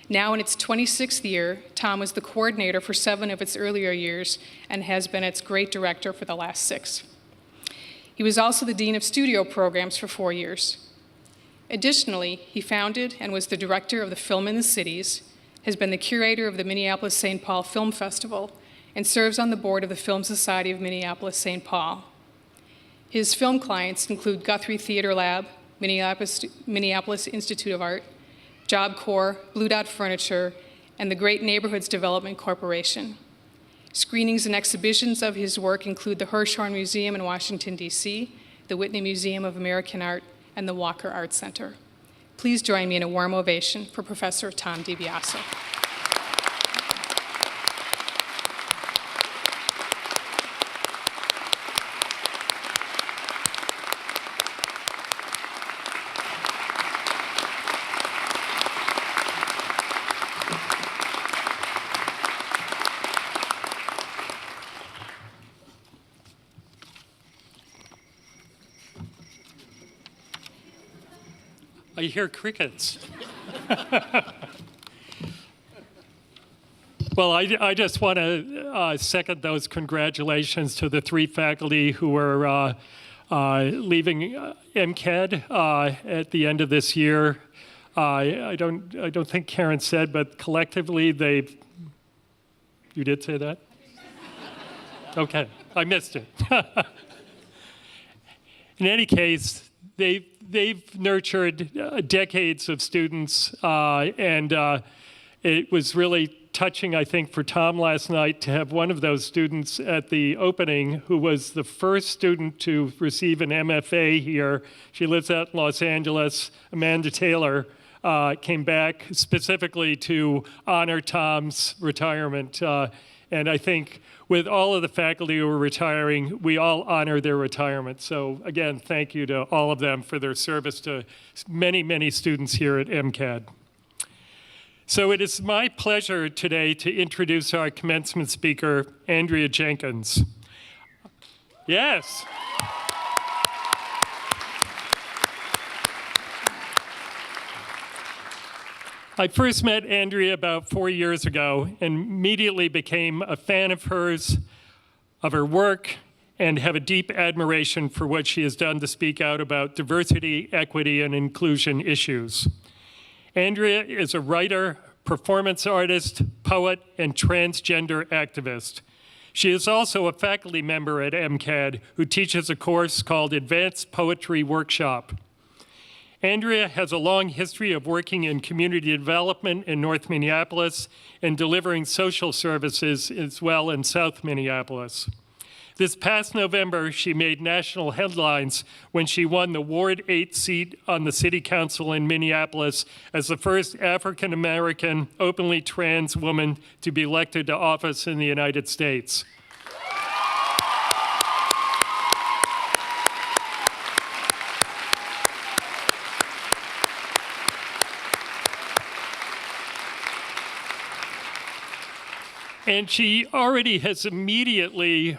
Now in its 26th year, Tom was the coordinator for 7 of its earlier years and has been its great director for the last 6. He was also the dean of studio programs for 4 years. Additionally, he founded and was the director of the Film in the Cities, has been the curator of the Minneapolis-St. Paul Film Festival, and serves on the board of the Film Society of Minneapolis-St. Paul. His film clients include Guthrie Theater Lab, Minneapolis Institute of Art, Job Corps, Blue Dot Furniture, and the Great Neighborhoods Development Corporation. Screenings and exhibitions of his work include the Hirshhorn Museum in Washington, D.C., the Whitney Museum of American Art, and the Walker Art Center. Please join me in a warm ovation for Professor Tom DiBiaso. I hear crickets. Well, I just want to second those congratulations to the 3 faculty who are leaving MCAD at the end of this year. I don't think Karen said, but collectively they've. You did say that? Okay, I missed it. In any case, they've nurtured decades of students, and it was really touching, I think, for Tom last night to have one of those students at the opening who was the first student to receive an MFA here. She lives out in Los Angeles. Amanda Taylor came back specifically to honor Tom's retirement. And I think with all of the faculty who are retiring, we all honor their retirement. So again, thank you to all of them for their service to many, many students here at MCAD. So it is my pleasure today to introduce our commencement speaker, Andrea Jenkins. Yes. I first met Andrea about 4 years ago and immediately became a fan of hers, of her work, and have a deep admiration for what she has done to speak out about diversity, equity, and inclusion issues. Andrea is a writer, performance artist, poet, and transgender activist. She is also a faculty member at MCAD who teaches a course called Advanced Poetry Workshop. Andrea has a long history of working in community development in North Minneapolis and delivering social services as well in South Minneapolis. This past November, she made national headlines when she won the Ward 8 seat on the City Council in Minneapolis as the first African-American openly trans woman to be elected to office in the United States. And she already has immediately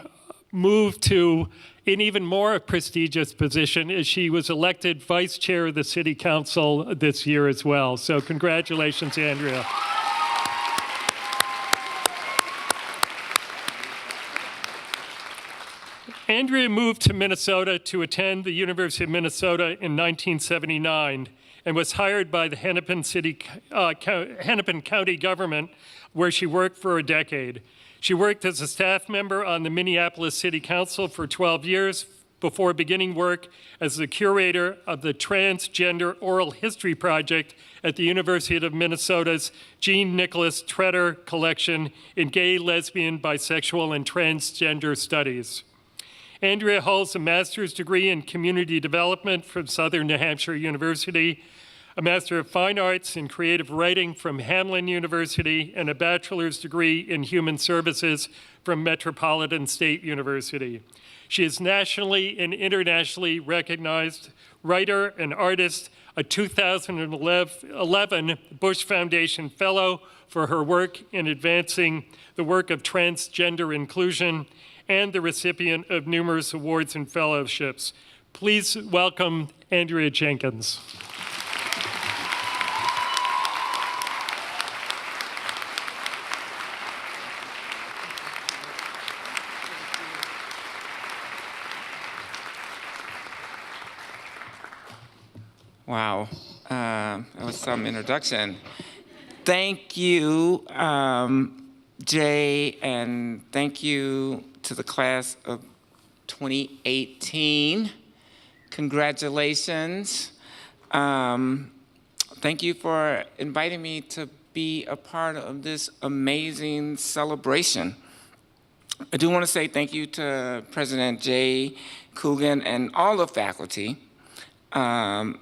moved to an even more prestigious position as she was elected vice chair of the city council this year as well. So congratulations, Andrea. Andrea moved to Minnesota to attend the University of Minnesota in 1979 and was hired by the Hennepin County government, where she worked for a decade. She worked as a staff member on the Minneapolis City Council for 12 years before beginning work as the curator of the Transgender Oral History Project at the University of Minnesota's Jean Nicholas Tretter Collection in Gay, Lesbian, Bisexual, and Transgender Studies. Andrea holds a master's degree in community development from Southern New Hampshire University, a Master of Fine Arts in Creative Writing from Hamline University, and a bachelor's degree in Human Services from Metropolitan State University. She is nationally and internationally recognized writer and artist, a 2011 Bush Foundation Fellow for her work in advancing the work of transgender inclusion, and the recipient of numerous awards and fellowships. Please welcome Andrea Jenkins. Wow, that was some introduction. Thank you, Jay, and thank you to the class of 2018. Congratulations. Thank you for inviting me to be a part of this amazing celebration. I do want to say thank you to President Jay Coogan and all the faculty for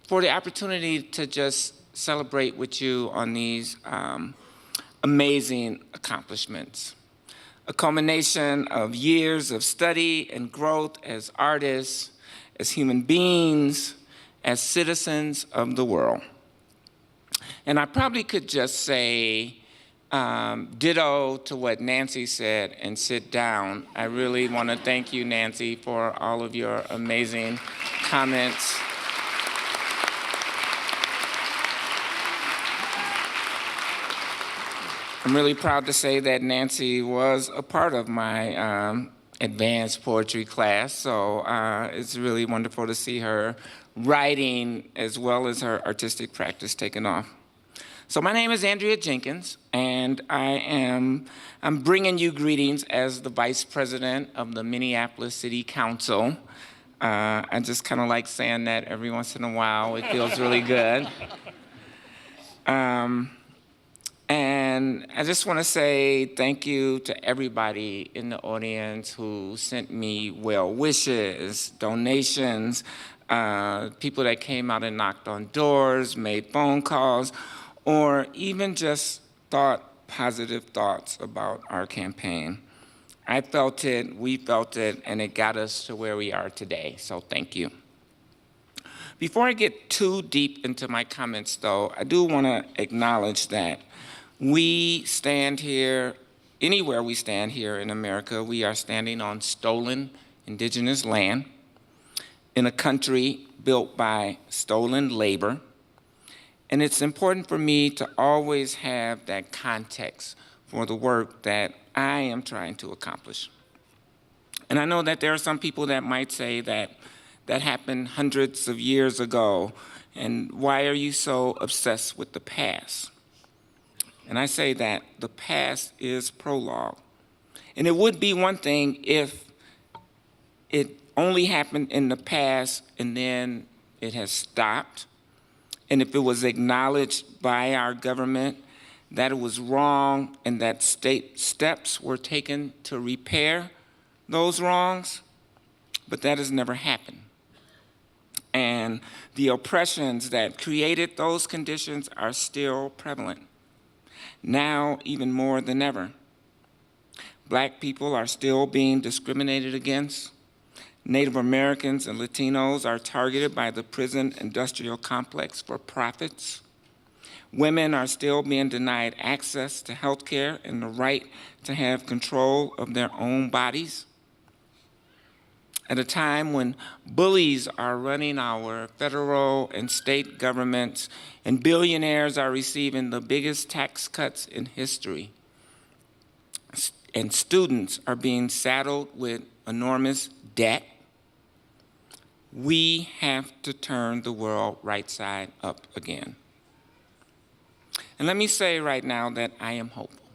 the opportunity to just celebrate with you on these amazing accomplishments. A culmination of years of study and growth as artists, as human beings, as citizens of the world. And I probably could just say ditto to what Nancy said and sit down. I really want to thank you, Nancy, for all of your amazing comments. I'm really proud to say that Nancy was a part of my advanced poetry class, so it's really wonderful to see her writing as well as her artistic practice taking off. So my name is Andrea Jenkins, and I'm bringing you greetings as the Vice President of the Minneapolis City Council. I just kind of like saying that every once in a while. It feels really good. And I just want to say thank you to everybody in the audience who sent me well wishes, donations, people that came out and knocked on doors, made phone calls, or even just thought positive thoughts about our campaign. I felt it, we felt it, and it got us to where we are today, so thank you. Before I get too deep into my comments, though, I do want to acknowledge that we stand here, anywhere we stand here in America, we are standing on stolen indigenous land in a country built by stolen labor. And it's important for me to always have that context for the work that I am trying to accomplish. And I know that there are some people that might say that that happened hundreds of years ago, and why are you so obsessed with the past? And I say that the past is prologue. And it would be one thing if it only happened in the past and then it has stopped, and if it was acknowledged by our government that it was wrong and that state steps were taken to repair those wrongs, but that has never happened. And the oppressions that created those conditions are still prevalent. Now, even more than ever. Black people are still being discriminated against. Native Americans and Latinos are targeted by the prison industrial complex for profits. Women are still being denied access to health care and the right to have control of their own bodies. At a time when bullies are running our federal and state governments and billionaires are receiving the biggest tax cuts in history, and students are being saddled with enormous debt, we have to turn the world right side up again. And let me say right now that I am hopeful.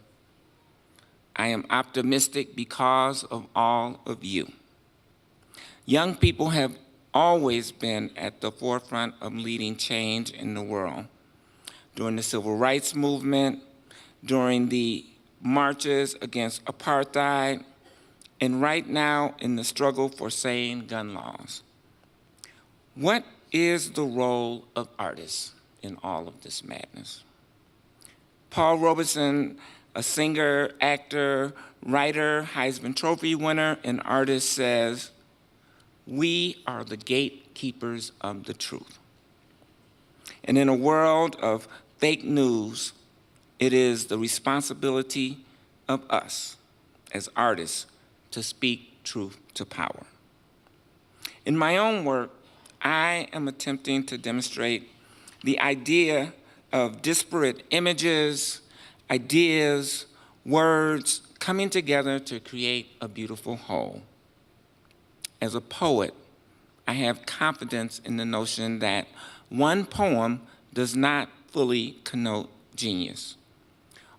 I am optimistic because of all of you. Young people have always been at the forefront of leading change in the world. During the civil rights movement, during the marches against apartheid, and right now in the struggle for sane gun laws. What is the role of artists in all of this madness? Paul Robeson, a singer, actor, writer, Heisman Trophy winner, and artist, says, "We are the gatekeepers of the truth." And in a world of fake news, it is the responsibility of us as artists to speak truth to power. In my own work, I am attempting to demonstrate the idea of disparate images, ideas, words coming together to create a beautiful whole. As a poet, I have confidence in the notion that one poem does not fully connote genius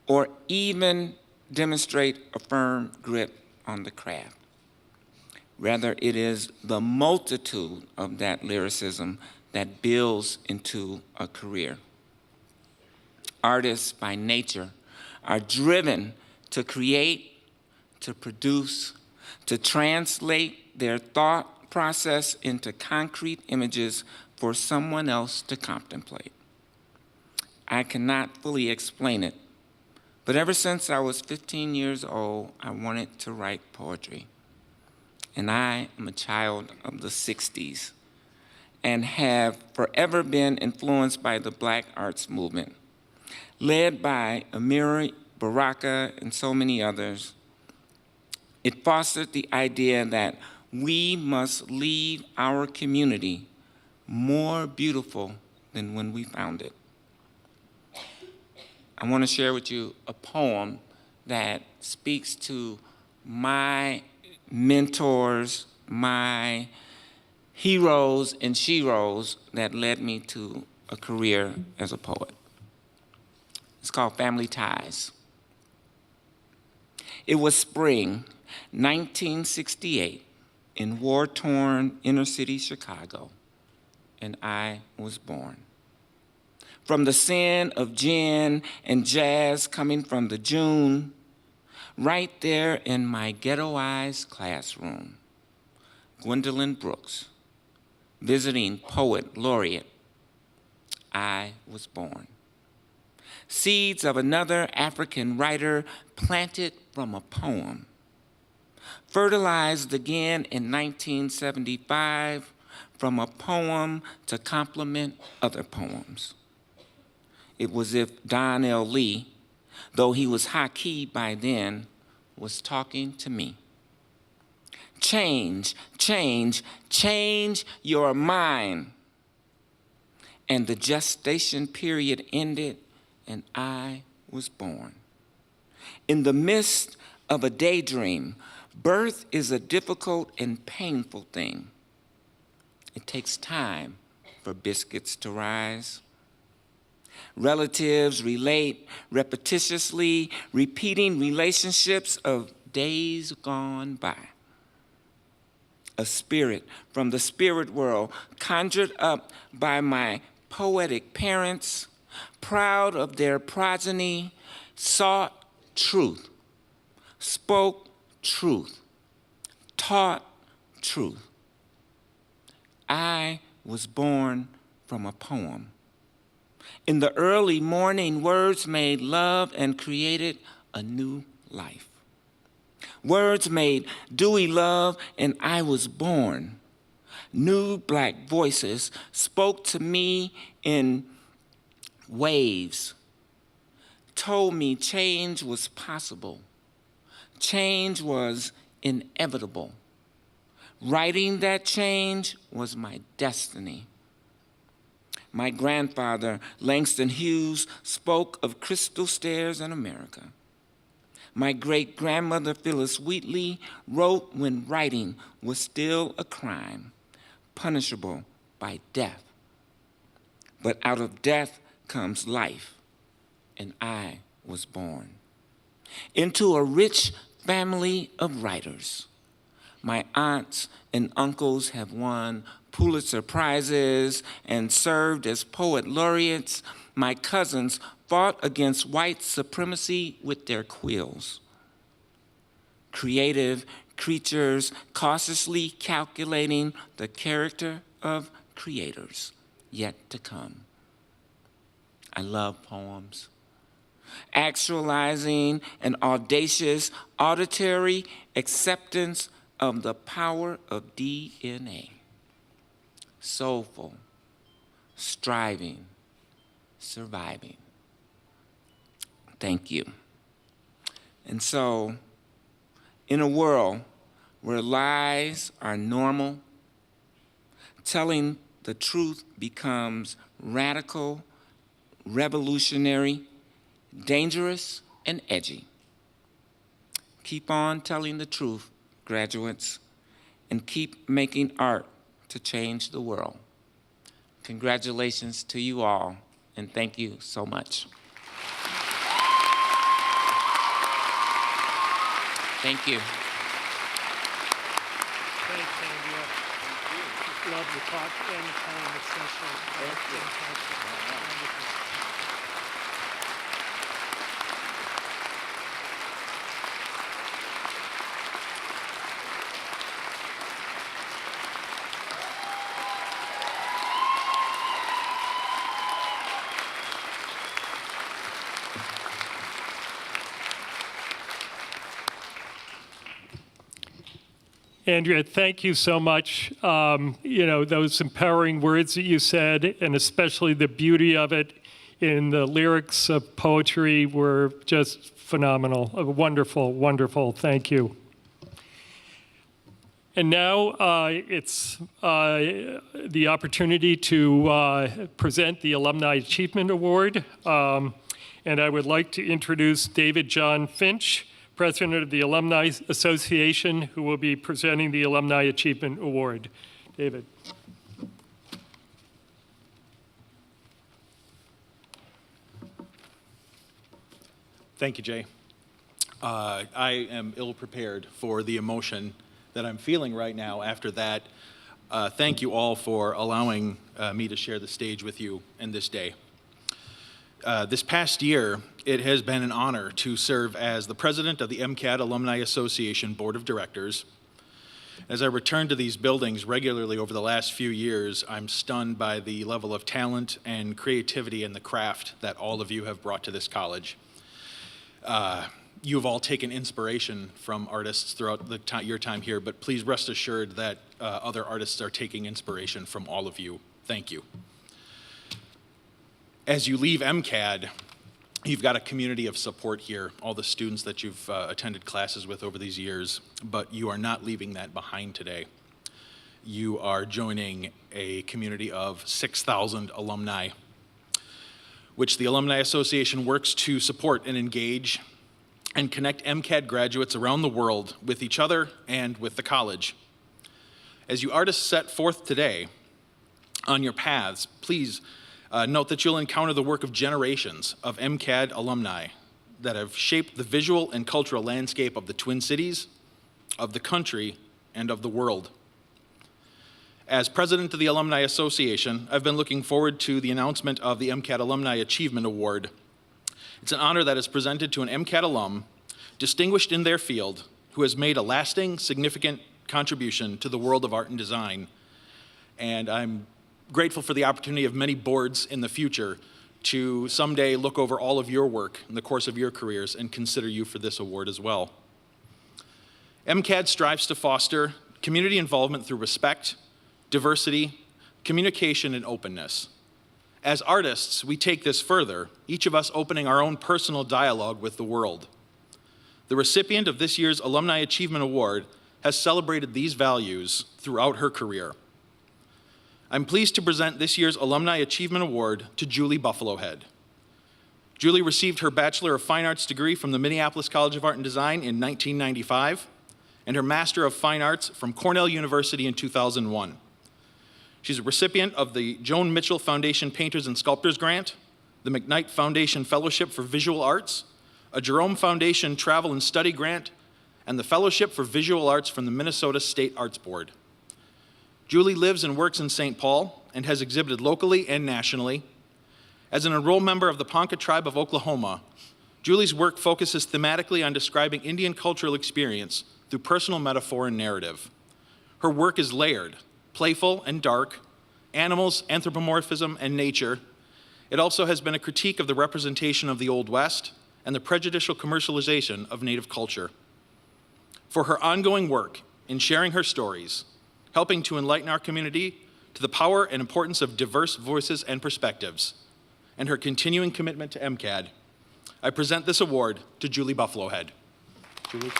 or even demonstrate a firm grip on the craft. Rather, it is the multitude of that lyricism that builds into a career. Artists by nature are driven to create, to produce, to translate their thought process into concrete images for someone else to contemplate. I cannot fully explain it, but ever since I was 15 years old, I wanted to write poetry. And I am a child of the 60s and have forever been influenced by the Black arts movement, led by Amiri Baraka and so many others. It fostered the idea that we must leave our community more beautiful than when we found it. I want to share with you a poem that speaks to my mentors, my heroes and sheroes that led me to a career as a poet. It's called Family Ties. It was spring 1968 in war-torn inner-city Chicago, and I was born. From the sin of gin and jazz coming from the June, right there in my ghettoized classroom, Gwendolyn Brooks, visiting poet laureate, I was born. Seeds of another African writer planted from a poem, fertilized again in 1975 from a poem to complement other poems. It was as if Don L. Lee, though he was high-key by then, was talking to me. Change, change, change your mind. And the gestation period ended, and I was born. In the midst of a daydream, birth is a difficult and painful thing. It takes time for biscuits to rise. Relatives relate repetitiously, repeating relationships of days gone by. A spirit from the spirit world conjured up by my poetic parents, proud of their progeny, sought truth, spoke truth, taught truth. I was born from a poem. In the early morning, words made love and created a new life. Words made dewy love, and I was born. New Black voices spoke to me in waves, told me change was possible. Change was inevitable. Writing that change was my destiny. My grandfather, Langston Hughes, spoke of crystal stairs in America. My great-grandmother, Phyllis Wheatley, wrote when writing was still a crime, punishable by death. But out of death comes life, and I was born into a rich family of writers. My aunts and uncles have won Pulitzer Prizes and served as poet laureates. My cousins fought against white supremacy with their quills. Creative creatures cautiously calculating the character of creators yet to come. I love poems. Actualizing an audacious auditory acceptance of the power of DNA. Soulful, striving, surviving. Thank you. And so, in a world where lies are normal, telling the truth becomes radical, revolutionary, dangerous, and edgy. Keep on telling the truth, graduates, and keep making art to change the world. Congratulations to you all, and thank you so much. Thank you. Thanks, Andrea. Love the talk and the poem especially. Thank you. Andrea, thank you so much. Those empowering words that you said, and especially the beauty of it in the lyrics of poetry, were just phenomenal. Wonderful, wonderful. Thank you. And now it's the opportunity to present the Alumni Achievement Award. And I would like to introduce David John Finch, President of the Alumni Association, who will be presenting the Alumni Achievement Award. David. Thank you, Jay. I am ill-prepared for the emotion that I'm feeling right now after that. Thank you all for allowing me to share the stage with you in this day. This past year, it has been an honor to serve as the president of the MCAD Alumni Association Board of Directors. As I return to these buildings regularly over the last few years, I'm stunned by the level of talent and creativity in the craft that all of you have brought to this college. You have all taken inspiration from artists throughout your time here, but please rest assured that other artists are taking inspiration from all of you. Thank you. As you leave MCAD, you've got a community of support here, all the students that you've attended classes with over these years, but you are not leaving that behind today. You are joining a community of 6,000 alumni, which the Alumni Association works to support and engage and connect MCAD graduates around the world with each other and with the college. As you artists set forth today on your paths, please note that you'll encounter the work of generations of MCAD alumni that have shaped the visual and cultural landscape of the Twin Cities, of the country, and of the world. As president of the Alumni Association, I've been looking forward to the announcement of the MCAD Alumni Achievement Award. It's an honor that is presented to an MCAD alum distinguished in their field who has made a lasting, significant contribution to the world of art and design. And I'm grateful for the opportunity of many boards in the future to someday look over all of your work in the course of your careers and consider you for this award as well. MCAD strives to foster community involvement through respect, diversity, communication, and openness. As artists, we take this further, each of us opening our own personal dialogue with the world. The recipient of this year's Alumni Achievement Award has celebrated these values throughout her career. I'm pleased to present this year's Alumni Achievement Award to Julie Buffalohead. Julie received her Bachelor of Fine Arts degree from the Minneapolis College of Art and Design in 1995 and her Master of Fine Arts from Cornell University in 2001. She's a recipient of the Joan Mitchell Foundation Painters and Sculptors Grant, the McKnight Foundation Fellowship for Visual Arts, a Jerome Foundation Travel and Study Grant, and the Fellowship for Visual Arts from the Minnesota State Arts Board. Julie lives and works in St. Paul and has exhibited locally and nationally. As an enrolled member of the Ponca Tribe of Oklahoma, Julie's work focuses thematically on describing Indian cultural experience through personal metaphor and narrative. Her work is layered, playful and dark, animals, anthropomorphism, and nature. It also has been a critique of the representation of the Old West and the prejudicial commercialization of Native culture. For her ongoing work in sharing her stories, helping to enlighten our community to the power and importance of diverse voices and perspectives, and her continuing commitment to MCAD, I present this award to Julie Buffalohead. Julie.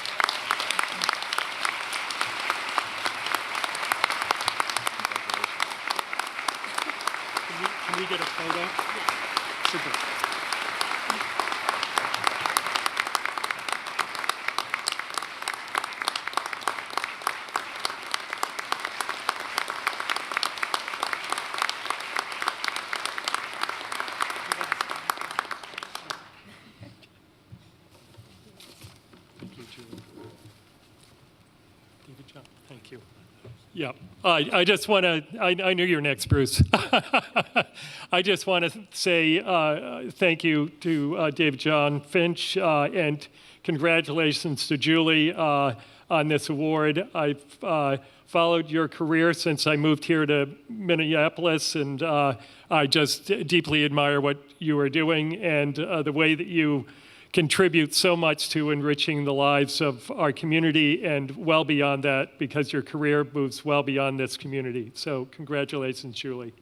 Can we get a photo? Super. Thank you. Yeah, I just want to, I knew you're next, Bruce. I just want to say thank you to David John Finch and congratulations to Julie on this award. I've followed your career since I moved here to Minneapolis, and I just deeply admire what you are doing and the way that you contribute so much to enriching the lives of our community and well beyond that, because your career moves well beyond this community. So congratulations, Julie.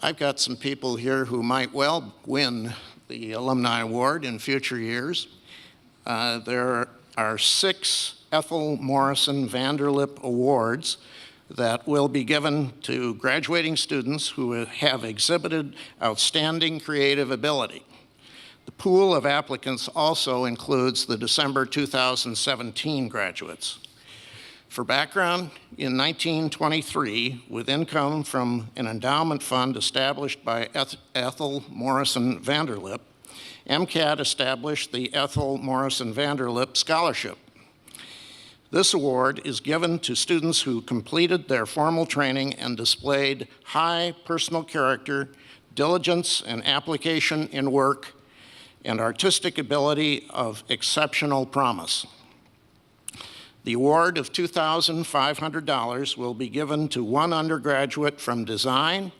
I've got some people here who might well win the Alumni Award in future years. There are 6 Ethel Morrison Vanderlip Awards that will be given to graduating students who have exhibited outstanding creative ability. The pool of applicants also includes the December 2017 graduates. For background, in 1923, with income from an endowment fund established by Ethel Morrison Vanderlip, MCAD established the Ethel Morrison Vanderlip Scholarship. This award is given to students who completed their formal training and displayed high personal character, diligence and application in work, and artistic ability of exceptional promise. The award of $2,500 will be given to 1 undergraduate from design,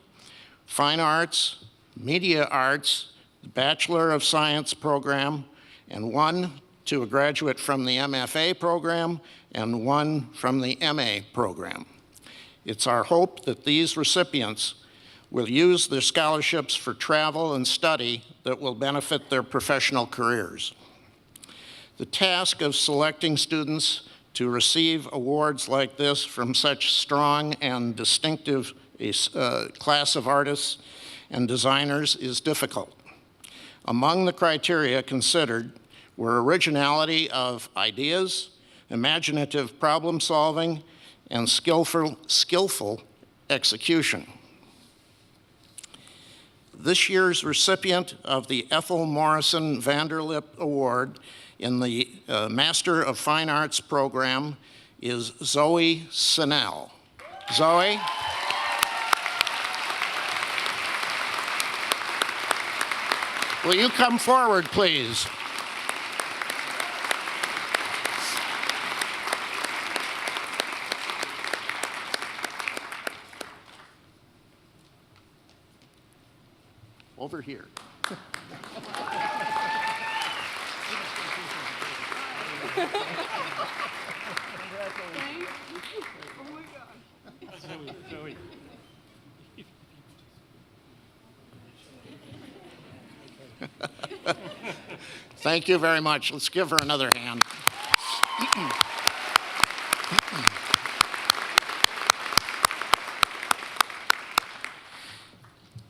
fine arts, media arts, the Bachelor of Science program, and 1 to a graduate from the MFA program, and 1 from the MA program. It's our hope that these recipients will use their scholarships for travel and study that will benefit their professional careers. The task of selecting students to receive awards like this from such strong and distinctive class of artists and designers is difficult. Among the criteria considered were originality of ideas, imaginative problem solving, and skillful execution. This year's recipient of the Ethel Morrison Vanderlip Award in the Master of Fine Arts program is Zoe Sinnell. Zoe? Will you come forward, please? Over here. Zoe. Thank you very much. Let's give her another hand.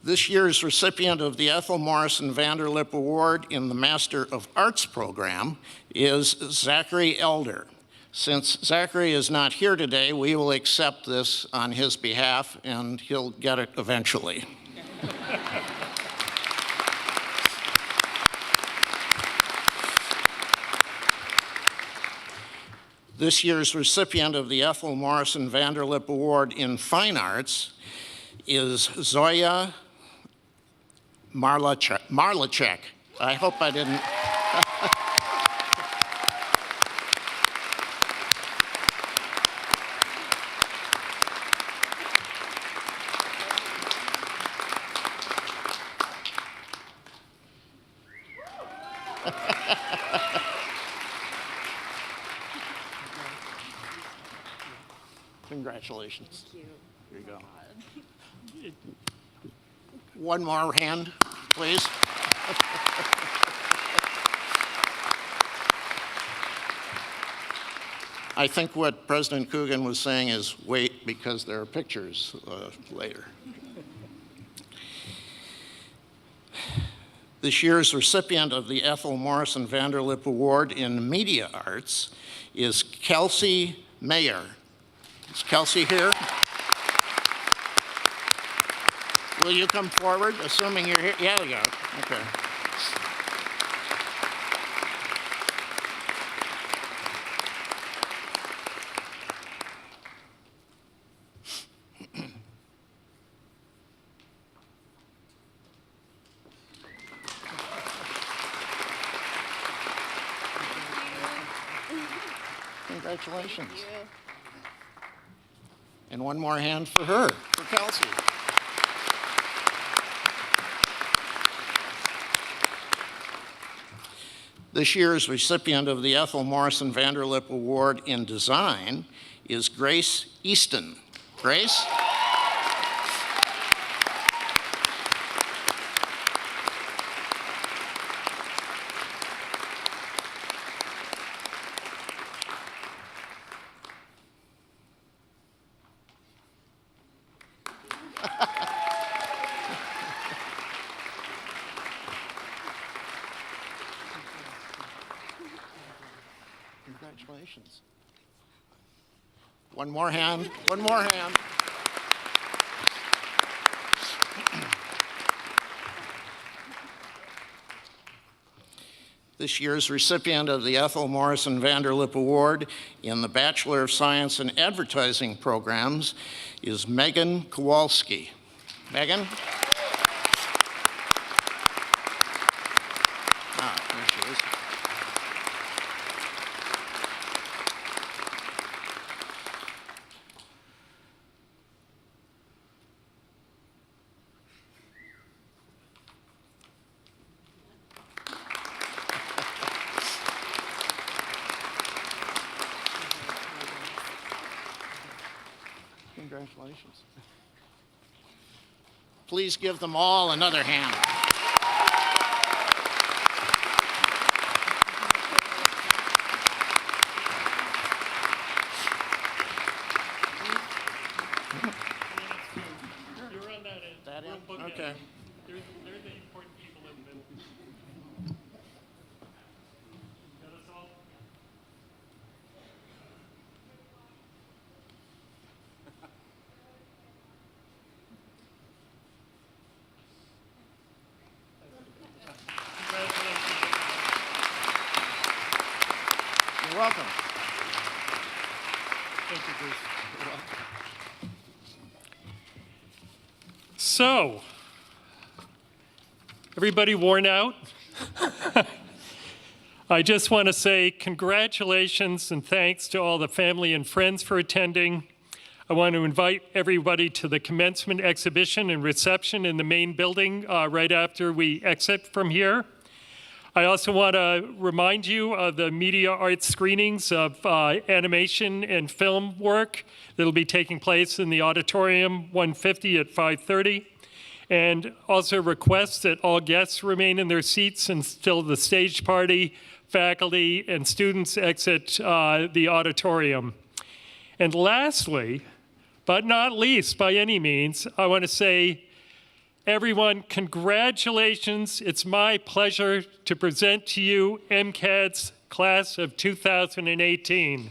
This year's recipient of the Ethel Morrison Vanderlip Award in the Master of Arts program is Zachary Elder. Since Zachary is not here today, we will accept this on his behalf, and he'll get it eventually. This year's recipient of the Ethel Morrison Vanderlip Award in Fine Arts is Zoya Marlachek. I hope I didn't. Congratulations. Thank you. Here you go. One more hand, please. I think what President Coogan was saying is wait, because there are pictures later. This year's recipient of the Ethel Morrison Vanderlip Award in Media Arts is Kelsey Mayer. Is Kelsey here? Will you come forward, assuming you're here? Yeah, you go. Okay. Congratulations. Thank you. And one more hand for her, for Kelsey. This year's recipient of the Ethel Morrison Vanderlip Award in Design is Grace Easton. Grace? Congratulations. One more hand, one more hand. This year's recipient of the Ethel Morrison Vanderlip Award in the Bachelor of Science in Advertising programs is Megan Kowalski. Megan? There she is. Congratulations. Please give them all another hand. You're on that end. That end? We'll book Okay. it. They're the important people in the middle. Got us all? You're welcome. Thank you, Bruce. So, everybody worn out? I just want to say congratulations and thanks to all the family and friends for attending. I want to invite everybody to the commencement exhibition and reception in the main building right after we exit from here. I also want to remind you of the media arts screenings of animation and film work that will be taking place in the auditorium 150 at 5:30. And also request that all guests remain in their seats until the stage party, faculty, and students exit the auditorium. And lastly, but not least by any means, I want to say, everyone, congratulations. It's my pleasure to present to you MCAD's class of 2018.